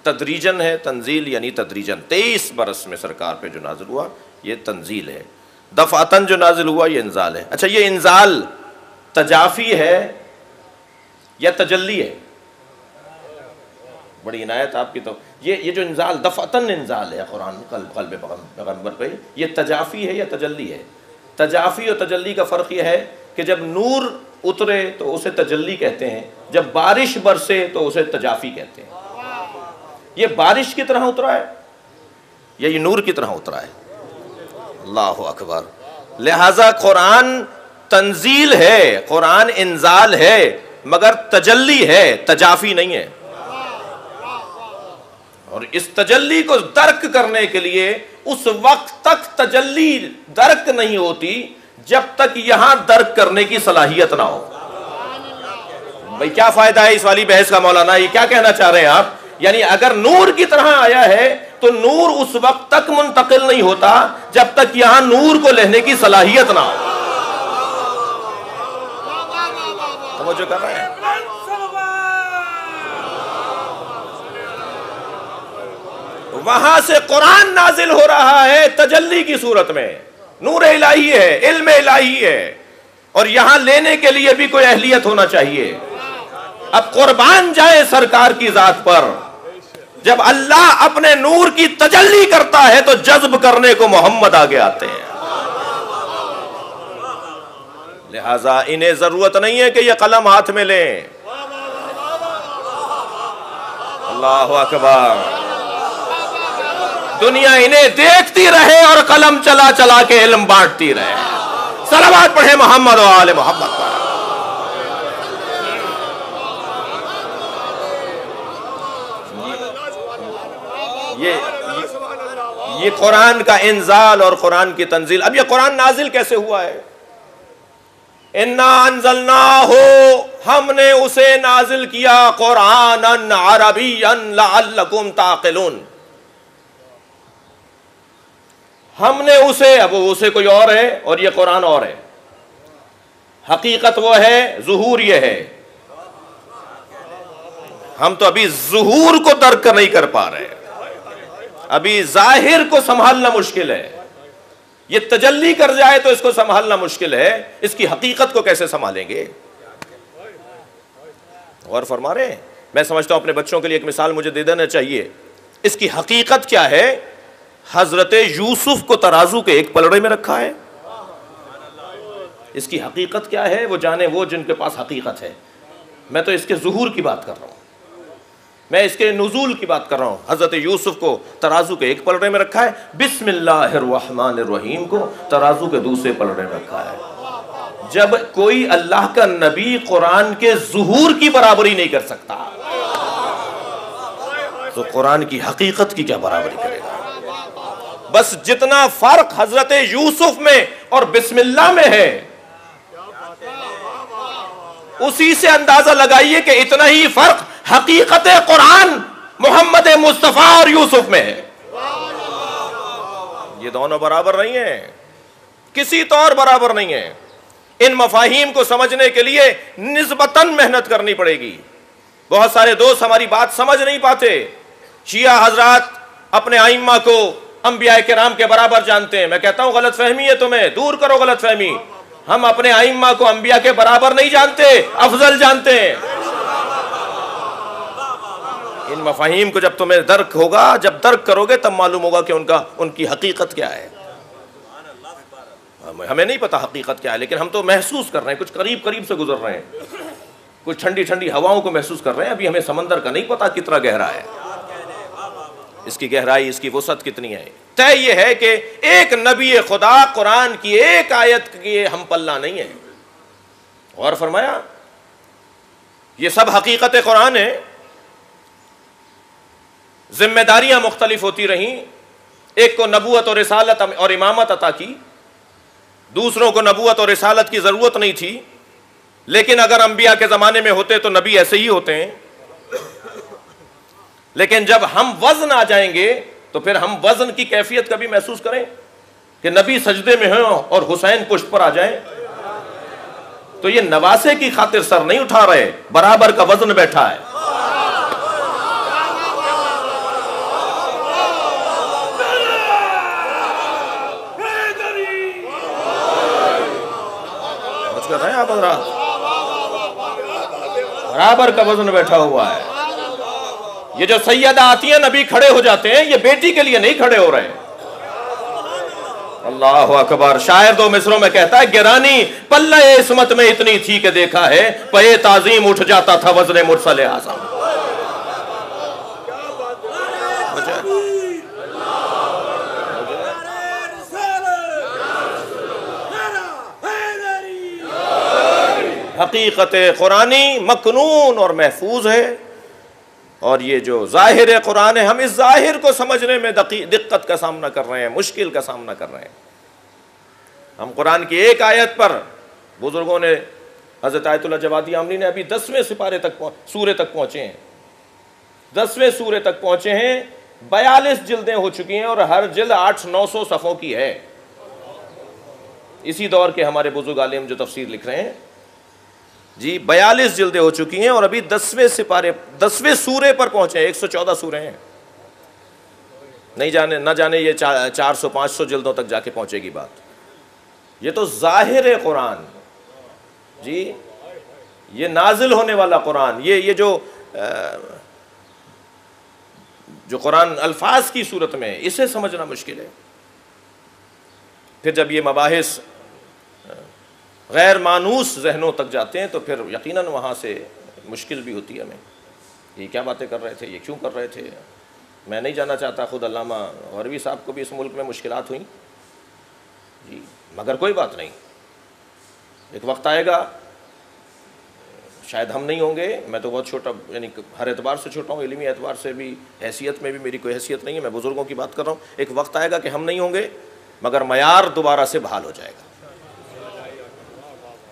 تدریجن ہے، تنزیل یعنی تدریجن 23 برس میں سرکار پہ جو نازل ہوا یہ تنزیل ہے، دفعتاً جو نازل ہوا یہ انزال ہے۔ اچھا یہ انزال تجافی ہے یا تجلی ہے؟ بڑی عنایت آپ کی۔ تو یہ جو انزال دفعتاً انزال ہے قرآن قلب پیغمبر پہ، یہ تجافی ہے یا تجلی ہے؟ تجافی اور تجلی کا فرق یہ ہے کہ جب نور اترے تو اسے تجلی کہتے ہیں، جب بارش برسے تو اسے تجافی کہتے ہیں۔ یہ بارش کی طرح اترا ہے یا یہ نور کی طرح اترا ہے؟ اللہ اکبر۔ لہٰذا قرآن تنزیل ہے، قرآن انزال ہے، مگر تجلی ہے، تجافی نہیں ہے۔ اور اس تجلی کو درک کرنے کے لیے اس وقت تک تجلی درک نہیں ہوتی جب تک یہاں درک کرنے کی صلاحیت نہ ہو۔ بھئی کیا فائدہ ہے اس والی بحث کا مولانا؟ یہ کیا کہنا چاہ رہے ہیں آپ؟ یعنی اگر نور کی طرح آیا ہے تو نور اس وقت تک منتقل نہیں ہوتا جب تک یہاں نور کو لینے کی صلاحیت نہ ہو. سمجھو کر رہے ہیں. وہاں سے قرآن نازل ہو رہا ہے تجلی کی صورت میں، نور الہی ہے، علم الہی ہے، اور یہاں لینے کے لیے بھی کوئی اہلیت ہونا چاہیے. اب قربان جائے سرکار کی ذات پر، جب اللہ اپنے نور کی تجلی کرتا ہے تو جذب کرنے کو محمد آگے آتے ہیں. لہذا انہیں ضرورت نہیں ہے کہ یہ قلم ہاتھ میں لیں. اللہ اکبر. دنیا انہیں دیکھتی رہے اور قلم چلا چلا کے علم بانٹتی رہے. صلوات پڑھیں محمد و آل محمد پر. یہ قرآن کا انزال اور قرآن کی تنزیل. اب یہ قرآن نازل کیسے ہوا ہے؟ اِنَّا أَنزَلْنَاهُ، ہم نے اسے نازل کیا قرآنًا عربیًا لَعَلَّكُمْ تَعْقِلُونَ. ہم نے اسے، اب اسے کوئی اور ہے اور یہ قرآن اور ہے. حقیقت وہ ہے، ظہور یہ ہے. ہم تو ابھی ظہور کو درک نہیں کر پا رہے، ابھی ظاہر کو سنبھالنا مشکل ہے. یہ تجلی کر جائے تو اس کو سنبھالنا مشکل ہے، اس کی حقیقت کو کیسے سنبھالیں گے؟ غور فرما رہے ہیں؟ میں سمجھتا ہوں اپنے بچوں کے لیے ایک مثال مجھے دے دینا چاہیے. اس کی حقیقت کیا ہے؟ حضرت یوسف کو ترازو کے ایک پلڑے میں رکھا ہے. اس کی حقیقت کیا ہے وہ جانے وہ جن کے پاس حقیقت ہے. میں تو اس کے ظہور کی بات کر رہا ہوں، میں اس کے نزول کی بات کر رہا ہوں. حضرت یوسف کو ترازو کے ایک پلڑے میں رکھا ہے، بسم اللہ الرحمن الرحیم کو ترازو کے دوسرے پلڑے میں رکھا ہے. جب کوئی اللہ کا نبی قرآن کے ظہور کی برابری نہیں کر سکتا تو قرآن کی حقیقت کی کیا برابری کرے گا؟ بس جتنا فرق حضرت یوسف میں اور بسم اللہ میں ہے، اسی سے اندازہ لگائیے کہ اتنا ہی فرق حقیقت قرآن محمد مصطفیٰ اور یوسف میں ہے. یہ دونوں برابر نہیں ہیں، کسی طور برابر نہیں ہیں. ان مفاہیم کو سمجھنے کے لیے نسبتاً محنت کرنی پڑے گی. بہت سارے دوست ہماری بات سمجھ نہیں پاتے. شیعہ حضرات اپنے ائمہ کو انبیاء کرام کے برابر جانتے ہیں. میں کہتا ہوں غلط فہمی ہے تمہیں، دور کرو غلط فہمی. ہم اپنے ائمہ کو انبیاء کے برابر نہیں جانتے، افضل جانتے ہیں. ان مفاہیم کو جب تمہیں درک ہوگا، جب درک کرو گے تب معلوم ہوگا کہ ان کی حقیقت کیا ہے. ہمیں نہیں پتا حقیقت کیا ہے، لیکن ہم تو محسوس کر رہے ہیں، کچھ قریب قریب سے گزر رہے ہیں، کچھ ٹھنڈی ٹھنڈی ہواؤں کو محسوس کر رہے ہیں. ابھی ہمیں سمندر کا نہیں پتا کتنا گہرا ہے، اس کی گہرائی، اس کی وسعت کتنی ہے. طے یہ ہے کہ ایک نبی خدا قرآن کی ایک آیت کی ہم پلہ نہیں ہے. غور فرمایا؟ یہ سب حقیقت قرآن ہے. ذمہ داریاں مختلف ہوتی رہیں. ایک کو نبوت اور رسالت اور امامت عطا کی، دوسروں کو نبوت اور رسالت کی ضرورت نہیں تھی. لیکن اگر انبیاء کے زمانے میں ہوتے تو نبی ایسے ہی ہوتے ہیں. لیکن جب ہم وزن آ جائیں گے تو پھر ہم وزن کی کیفیت کبھی محسوس کریں کہ نبی سجدے میں ہوں اور حسین پشت پر آ جائیں تو یہ نواسے کی خاطر سر نہیں اٹھا رہے، برابر کا وزن بیٹھا ہے. برابر کا وزن بیٹھا ہوا ہے. یہ جو سیدہ آتی ہیں نبی کھڑے ہو جاتے ہیں، یہ بیٹی کے لیے نہیں کھڑے ہو رہے. اللہ اکبر. شاعر دو مصروں میں کہتا ہے، گرانی پلہ عصمت میں اتنی تھی کہ دیکھا ہے پہ تعظیم اٹھ جاتا تھا وزن مرسل اعظم. حقیقت قرآنی مکنون اور محفوظ ہے، اور یہ جو ظاہر قرآن ہے ہم اس ظاہر کو سمجھنے میں دقت کا سامنا کر رہے ہیں، مشکل کا سامنا کر رہے ہیں. ہم قرآن کی ایک آیت پر، بزرگوں نے، حضرت آیت اللہ جوادی آمنی نے ابھی 10ویں سپارے تک سورے تک پہنچے ہیں، 10ویں سورے تک پہنچے ہیں. 42 جلدیں ہو چکی ہیں اور ہر جلد 800-900 صفحوں کی ہے. اسی دور کے ہمارے بزرگ عالم جو تفسیر لکھ رہے ہیں جی 42 جلدیں ہو چکی ہیں اور ابھی 10ویں سورے پر پہنچے ہیں. 114 سورے ہیں. نہ جانے یہ 400-500 جلدوں تک جا کے پہنچے گی بات. یہ تو ظاہر قرآن جی، یہ نازل ہونے والا قرآن، یہ جو قرآن الفاظ کی صورت میں اسے سمجھنا مشکل ہے. پھر جب یہ مباحث غیر مانوس ذہنوں تک جاتے ہیں تو پھر یقیناً وہاں سے مشکل بھی ہوتی ہے ہمیں. یہ کیا باتیں کر رہے تھے، یہ کیوں کر رہے تھے. میں نہیں جانا چاہتا، خود علامہ غربی صاحب کو بھی اس ملک میں مشکلات ہوئیں جی، مگر کوئی بات نہیں، ایک وقت آئے گا شاید ہم نہیں ہوں گے. میں تو بہت چھوٹا، یعنی ہر اعتبار سے چھوٹا ہوں، علمی اعتبار سے بھی، حیثیت میں بھی میری کوئی حیثیت نہیں ہے، میں بزرگوں کی بات کر رہا ہوں. ایک وقت آئے گا کہ ہم نہیں ہوں گے مگر معیار دوبارہ سے بحال ہو جائے گا.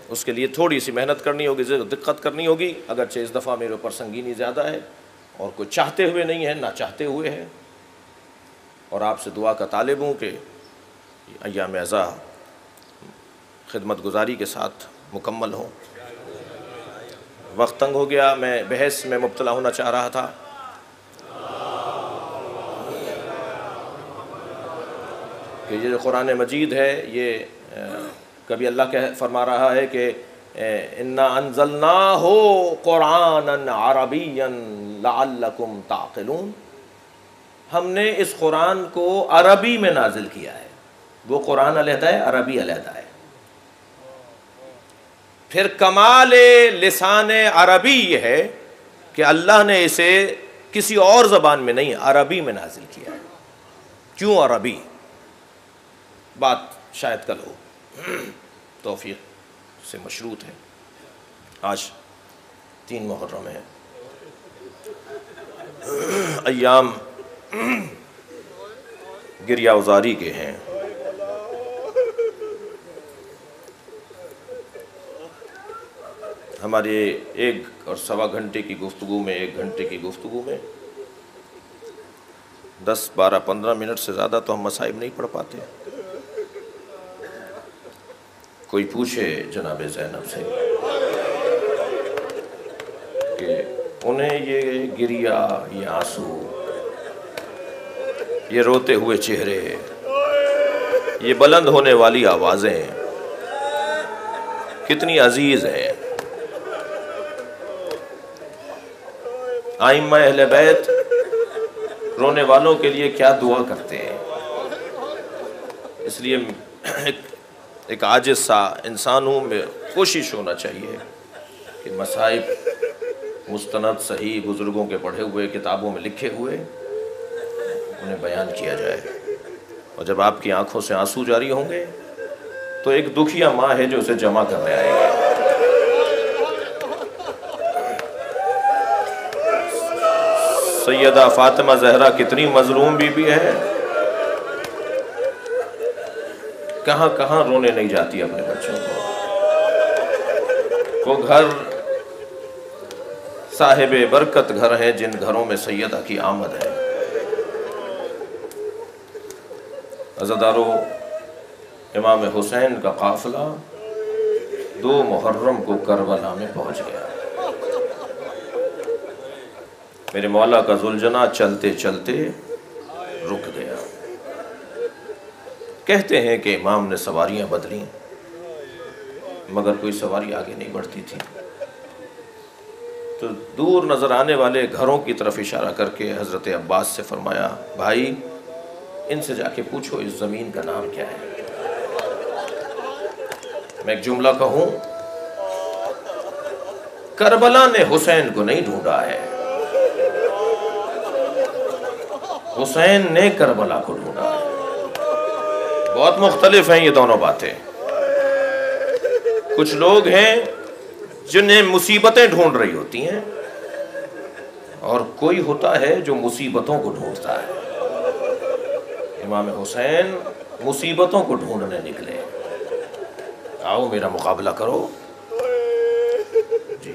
اس کے لیے تھوڑی سی محنت کرنی ہوگی، دقت کرنی ہوگی، اگرچہ اس دفعہ میرے اوپر سنگینی زیادہ ہے اور کوئی چاہتے ہوئے نہیں ہے، نہ چاہتے ہوئے ہے. اور آپ سے دعا کا طالب ہوں کہ ایام اعزا خدمت گزاری کے ساتھ مکمل ہوں. وقت تنگ ہو گیا، میں بحث میں مبتلا ہونا چاہ رہا تھا. کہ یہ جو قرآن مجید ہے، یہ کبھی اللہ فرما رہا ہے کہ انا انزلناہ قرآنا عربیا لعلکم تعقلون، ہم نے اس قرآن کو عربی میں نازل کیا ہے. وہ قرآن علیحدہ ہے، عربی علیحدہ ہے. پھر کمال لسان عربی یہ ہے کہ اللہ نے اسے کسی اور زبان میں نہیں، عربی میں نازل کیا ہے. کیوں عربی؟ بات شاید کل ہو، توفیق سے مشروط ہے. آج 3 محرم ہے، ایام گریہ ازاری کے ہیں. ہمارے 1 اور سوا گھنٹے کی گفتگو میں، 1 گھنٹے کی گفتگو میں 10 12 15 منٹ سے زیادہ تو ہم مصائب نہیں پڑھ پاتے. کوئی پوچھے جناب زینب سے کہ انہیں یہ گریہ، یہ آنسو، یہ روتے ہوئے چہرے، یہ بلند ہونے والی آوازیں کتنی عزیز ہیں. ائمہ اہل بیت رونے والوں کے لیے کیا دعا کرتے ہیں. اس لیے ایک عاجز سا انسان ہوں، میں کوشش ہونا چاہیے کہ مصائب مستند صحیح بزرگوں کے پڑھے ہوئے، کتابوں میں لکھے ہوئے، انہیں بیان کیا جائے. اور جب آپ کی آنکھوں سے آنسو جاری ہوں گے تو ایک دکھیا ماں ہے جو اسے جمع کرنے آئے گی. سیدہ فاطمہ زہرا کتنی مظلوم بی بی ہے، کہاں کہاں رونے نہیں جاتی اپنے بچوں کو. وہ گھر صاحب برکت گھر ہیں جن گھروں میں سیدہ کی آمد ہے. عزادارو، امام حسین کا قافلہ 2 محرم کو کربلا میں پہنچ گیا. میرے مولا کا ذوالجناح چلتے چلتے رک گیا. کہتے ہیں کہ امام نے سواریاں بدلیں مگر کوئی سواری آگے نہیں بڑھتی تھی. تو دور نظر آنے والے گھروں کی طرف اشارہ کر کے حضرت عباس سے فرمایا، بھائی ان سے جا کے پوچھو اس زمین کا نام کیا ہے. میں ایک جملہ کہوں، کربلا نے حسین کو نہیں ڈھونڈا ہے، حسین نے کربلا کو ڈھونڈا ہے. بہت مختلف ہیں یہ دونوں باتیں. کچھ لوگ ہیں جنہیں مصیبتیں ڈھونڈ رہی ہوتی ہیں، اور کوئی ہوتا ہے جو مصیبتوں کو ڈھونڈتا ہے. امام حسین مصیبتوں کو ڈھونڈنے نکلے. آؤ میرا مقابلہ کرو. جی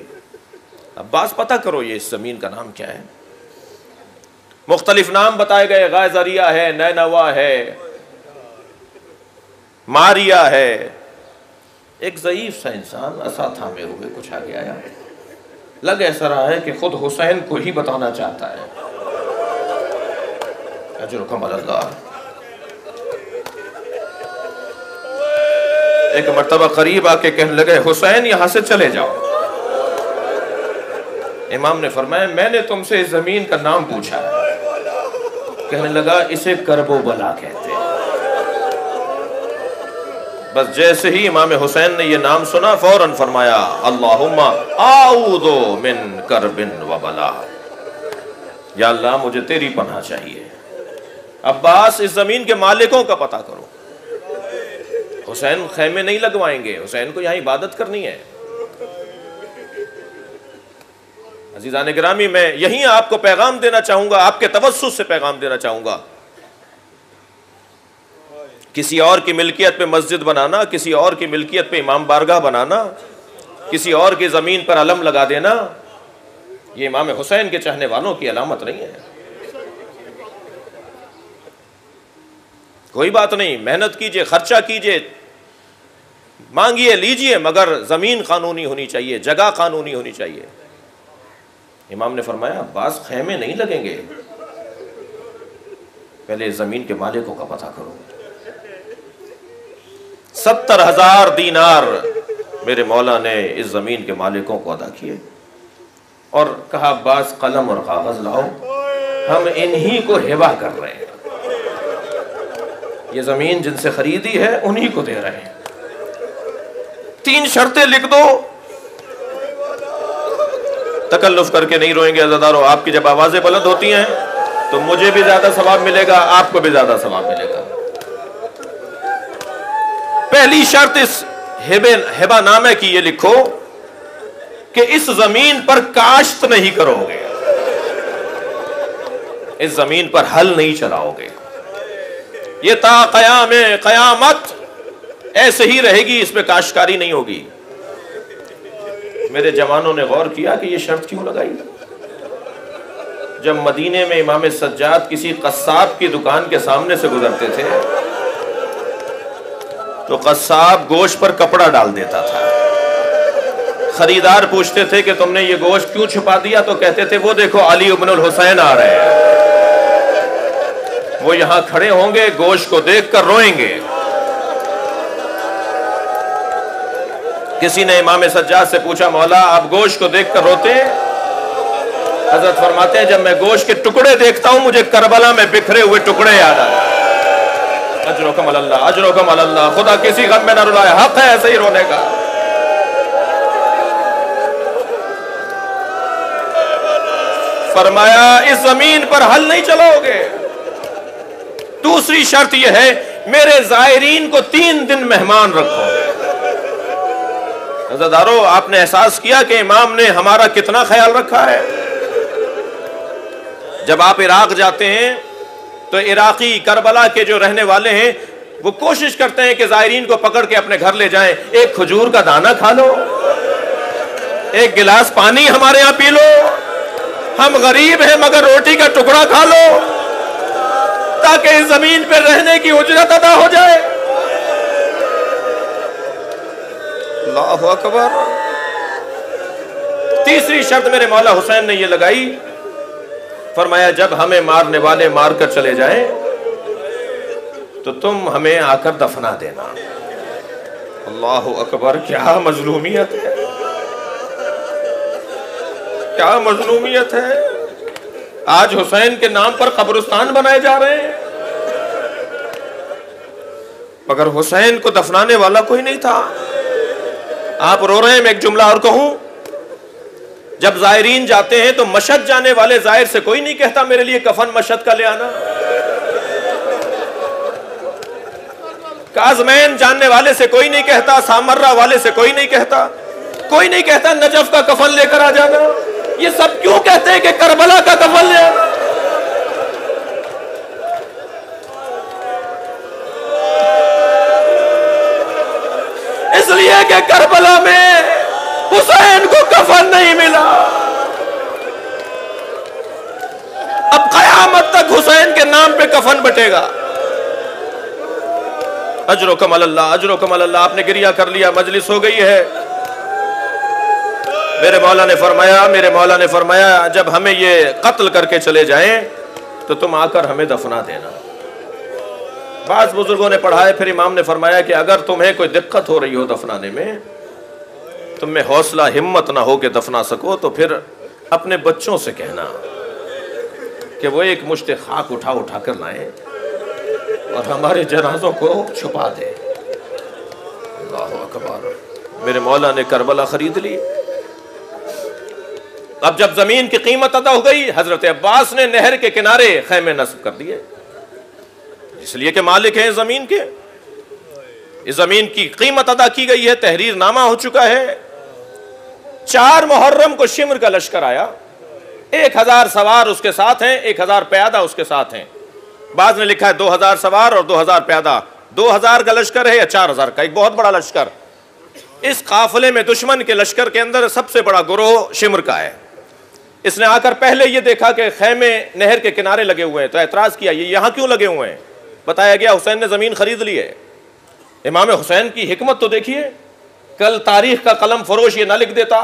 عباس پتہ کرو یہ اس زمین کا نام کیا ہے. مختلف نام بتائے گئے، غازریہ ہے، نینوا ہے، ماریا ہے۔ ایک ضعیف سا انسان عصا تھامے ہوئے کچھ آگے آیا، لگ ایسا رہا ہے کہ خود حسین کو ہی بتانا چاہتا ہے۔ اجرکم علی اللہ۔ ایک مرتبہ قریب آ کے کہنے لگے حسین یہاں سے چلے جاؤ۔ امام نے فرمایا میں نے تم سے اس زمین کا نام پوچھا ہے۔ کہنے لگا اسے کرب و بلا کہتے ہیں۔ بس جیسے ہی امام حسین نے یہ نام سنا فوراً فرمایا اللہم اعوذ من کرب و بلا، یا اللہ مجھے تیری پناہ چاہیے۔ عباس اس زمین کے مالکوں کا پتہ کرو۔ حسین خیمے نہیں لگوائیں گے، حسین کو یہاں عبادت کرنی ہے۔ عزیزان گرامی، میں یہیں آپ کو پیغام دینا چاہوں گا، آپ کے توسط سے پیغام دینا چاہوں گا۔ کسی اور کی ملکیت پہ مسجد بنانا، کسی اور کی ملکیت پہ امام بارگاہ بنانا، کسی اور کی زمین پر علم لگا دینا، یہ امام حسین کے چاہنے والوں کی علامت نہیں ہے۔ کوئی بات نہیں، محنت کیجئے، خرچہ کیجئے، مانگیے لیجئے، مگر زمین قانونی ہونی چاہیے، جگہ قانونی ہونی چاہیے۔ امام نے فرمایا عباس خیمے نہیں لگیں گے، پہلے زمین کے مالکوں کا پتہ کرو۔ 70,000 دینار میرے مولا نے اس زمین کے مالکوں کو ادا کیے، اور کہا عباس قلم اور کاغذ لاؤ، ہم انہی کو ہبہ کر رہے ہیں، یہ زمین جن سے خریدی ہے انہی کو دے رہے ہیں۔ 3 شرطیں لکھ دو۔ تکلف کر کے نہیں روئیں گے عزادارو، آپ کی جب آوازیں بلند ہوتی ہیں تو مجھے بھی زیادہ ثواب ملے گا، آپ کو بھی زیادہ ثواب ملے گا۔ پہلی شرط اس ہبہ نامے کی یہ لکھو کہ اس زمین پر کاشت نہیں کرو گے، اس زمین پر ہل نہیں چلاؤ گے، یہ تا قیام قیامت ایسے ہی رہے گی، اس میں کاشتکاری نہیں ہوگی۔ میرے جوانوں نے غور کیا کہ یہ شرط کیوں لگائی؟ جب مدینے میں امام سجاد کسی قصاب کی دکان کے سامنے سے گزرتے تھے تو قصاب گوشت پر کپڑا ڈال دیتا تھا۔ خریدار پوچھتے تھے کہ تم نے یہ گوشت کیوں چھپا دیا؟ تو کہتے تھے وہ دیکھو علی ابن الحسین آ رہے ہیں، وہ یہاں کھڑے ہوں گے، گوشت کو دیکھ کر روئیں گے۔ کسی نے امام سجاد سے پوچھا مولا آپ گوشت کو دیکھ کر روتے ہیں؟ حضرت فرماتے ہیں جب میں گوشت کے ٹکڑے دیکھتا ہوں مجھے کربلا میں بکھرے ہوئے ٹکڑے یاد آتے ہیں۔ اجرکم علی اللہ، اجرکم علی اللہ، خدا کسی غم میں نہ رلائے، حق ہے ایسے ہی رونے کا۔ فرمایا اس زمین پر ہل نہیں چلاؤ گے۔ دوسری شرط یہ ہے میرے زائرین کو 3 دن مہمان رکھو۔ عزادارو آپ نے احساس کیا کہ امام نے ہمارا کتنا خیال رکھا ہے۔ جب آپ عراق جاتے ہیں تو عراقی کربلا کے جو رہنے والے ہیں وہ کوشش کرتے ہیں کہ زائرین کو پکڑ کے اپنے گھر لے جائیں، ایک کھجور کا دانہ کھا لو، ایک گلاس پانی ہمارے ہاں پی لو، ہم غریب ہیں مگر روٹی کا ٹکڑا کھا لو، تاکہ اس زمین پہ رہنے کی اجرت ادا ہو جائے۔ اللہ اکبر۔ تیسری شرط میرے مولا حسین نے یہ لگائی، فرمایا جب ہمیں مارنے والے مار کر چلے جائیں تو تم ہمیں آ کر دفنا دینا۔ اللہ اکبر، کیا مظلومیت ہے، کیا مظلومیت ہے۔ آج حسین کے نام پر قبرستان بنائے جا رہے ہیں، مگر حسین کو دفنانے والا کوئی نہیں تھا۔ آپ رو رہے ہیں، میں ایک جملہ اور کہوں، جب زائرین جاتے ہیں تو مشہد جانے والے زائر سے کوئی نہیں کہتا میرے لیے کفن مشہد کا لے آنا، کاظمین جاننے والے سے کوئی نہیں کہتا، سامرہ والے سے کوئی نہیں کہتا، کوئی نہیں کہتا نجف کا کفن لے کر آ جانا۔ یہ سب کیوں کہتے ہیں کہ کربلا کا کفن لے آنا؟ اس لیے کہ کربلا میں حسین کو کفن نہیں ملا۔ اب قیامت نام پہ کفن بٹے گا۔ اجرکم اللہ، اجرکم اللہ۔ آپ نے گریہ کر لیا، مجلس ہو گئی ہے۔ میرے مولا نے فرمایا جب ہمیں یہ قتل کر کے چلے جائیں تو تم آ کر ہمیں دفنا دینا۔ بعض بزرگوں نے پڑھائے، پھر امام نے فرمایا کہ اگر تمہیں کوئی دقت ہو رہی ہو دفنانے میں، تم میں حوصلہ ہمت نہ ہو کہ دفنا سکو، تو پھر اپنے بچوں سے کہنا کہ وہ ایک مشت خاک اٹھا کر لائیں اور ہمارے جنازوں کو چھپا دے۔ اللہ اکبر۔ میرے مولا نے کربلا خرید لی۔ اب جب زمین کی قیمت ادا ہو گئی، حضرت عباس نے نہر کے کنارے خیمے نصب کر دیے، اس لیے کہ مالک ہیں زمین کے۔ اس زمین کی قیمت ادا کی گئی ہے، تحریر نامہ ہو چکا ہے۔ 4 محرم کو شمر کا لشکر آیا، 1000 سوار اس کے ساتھ ہیں، 1000 پیادہ اس کے ساتھ ہیں۔ بعض نے لکھا ہے 2000 سوار اور 2000 پیادہ۔ 2000 کا لشکر ہے یا 4000 کا، ایک بہت بڑا لشکر۔ اس قافلے میں دشمن کے لشکر کے اندر سب سے بڑا گروہ شمر کا ہے۔ اس نے آ کر پہلے یہ دیکھا کہ خیمے نہر کے کنارے لگے ہوئے ہیں، تو اعتراض کیا یہ یہاں کیوں لگے ہوئے ہیں؟ بتایا گیا حسین نے زمین خرید لی ہے۔ امام حسین کی حکمت تو دیکھیے، کل تاریخ کا قلم فروش یہ نہ لکھ دیتا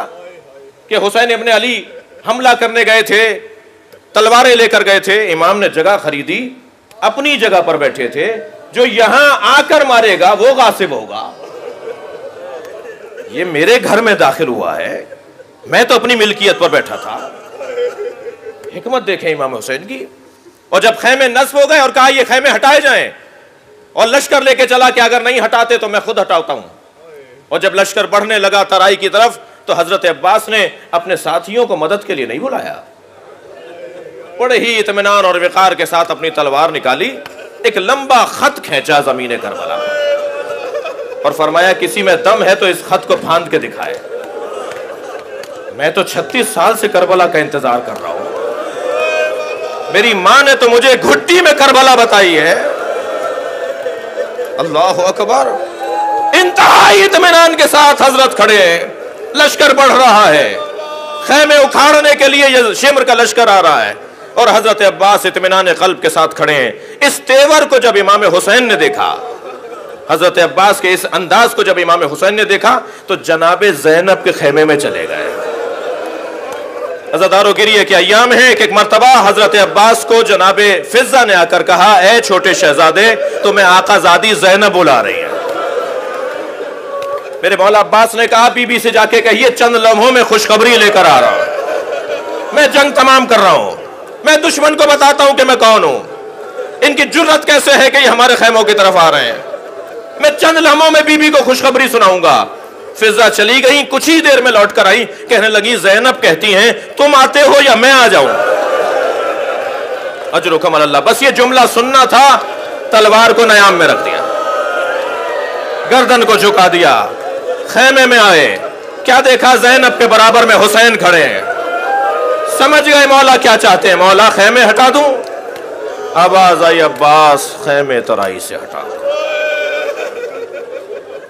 کہ حسین ابن علی حملہ کرنے گئے تھے، تلواریں لے کر گئے تھے۔ امام نے جگہ خریدی، اپنی جگہ پر بیٹھے تھے، جو یہاں آ کر مارے گا وہ غاصب ہوگا۔ یہ میرے گھر میں داخل ہوا ہے، میں تو اپنی ملکیت پر بیٹھا تھا۔ حکمت دیکھیں امام حسین کی۔ اور جب خیمے نصب ہو گئے اور کہا یہ خیمے ہٹائے جائیں، اور لشکر لے کے چلا کہ اگر نہیں ہٹاتے تو میں خود ہٹاتا ہوں۔ اور جب لشکر بڑھنے لگا ترائی کی طرف، تو حضرت عباس نے اپنے ساتھیوں کو مدد کے لیے نہیں بلایا، بڑے ہی اطمینان اور وقار کے ساتھ اپنی تلوار نکالی، ایک لمبا خط کھینچا زمین کربلا پر اور فرمایا کسی میں دم ہے تو اس خط کو پھاند کے دکھائے۔ میں تو 36 سال سے کربلا کا انتظار کر رہا ہوں، میری ماں نے تو مجھے گھٹی میں کربلا بتائی ہے۔ اللہ اکبر۔ انتہائی اطمینان کے ساتھ حضرت کھڑے ہیں، لشکر بڑھ رہا ہے، خیمے اکھاڑنے کے لیے یہ شمر کا لشکر آ رہا ہے، اور حضرت عباس اطمینان قلب کے ساتھ کھڑے ہیں۔ اس تیور کو جب امام حسین نے دیکھا، حضرت عباس کے اس انداز کو جب امام حسین نے دیکھا، تو جناب زینب کے خیمے میں چلے گئے۔ عزادارو گریہ کے ایام ہیں کہ ایک مرتبہ حضرت عباس کو جناب فضہ نے آ کر کہا اے چھوٹے شہزادے تمہیں آقا زادی زینب بلا رہی ہیں۔ میرے مولا عباس نے کہا بی بی سے جا کے کہیے چند لمحوں میں خوشخبری لے کر آ رہا ہوں، میں جنگ تمام کر رہا ہوں، میں دشمن کو بتاتا ہوں کہ میں کون ہوں، ان کی جرت کیسے ہے کہ یہ ہمارے خیموں کی طرف آ رہے ہیں، میں چند لمحوں میں بی بی کو خوشخبری سناؤں گا۔ فضہ چلی گئی، کچھ ہی دیر میں لوٹ کر آئی، کہنے لگی زینب کہتی ہیں تم آتے ہو یا میں آ جاؤں؟ اجرکم اللہ۔ بس یہ جملہ سننا تھا، تلوار کو نیام میں رکھ دیا، گردن کو جھکا دیا، خیمے میں آئے، کیا دیکھا زینب کے برابر میں حسین کھڑے ہیں۔ سمجھ گئے مولا کیا چاہتے ہیں، مولا خیمے ہٹا دوں؟ آواز آئی عباس خیمے ترائی سے ہٹا دوں۔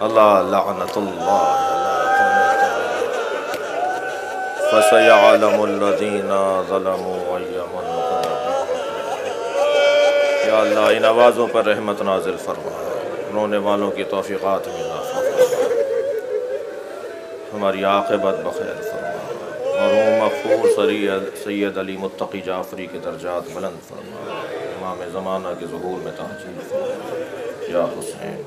اللہ لعنت اللہ فَسَيَعْلَمُ الَّذِينَ ظَلَمُوا أَيَّ مُنْقَلَبٍ۔ یا اللہ ان آوازوں پر رحمت نازل فرما، رونے والوں کی توفیقات میں اضافہ فرما، ہماری عاقبت بخیر فرما، مرحوم مغفور سید علی متقی جعفری کے درجات بلند فرما، امام زمانہ کے ظہور میں تحجیل فرما، یا حسین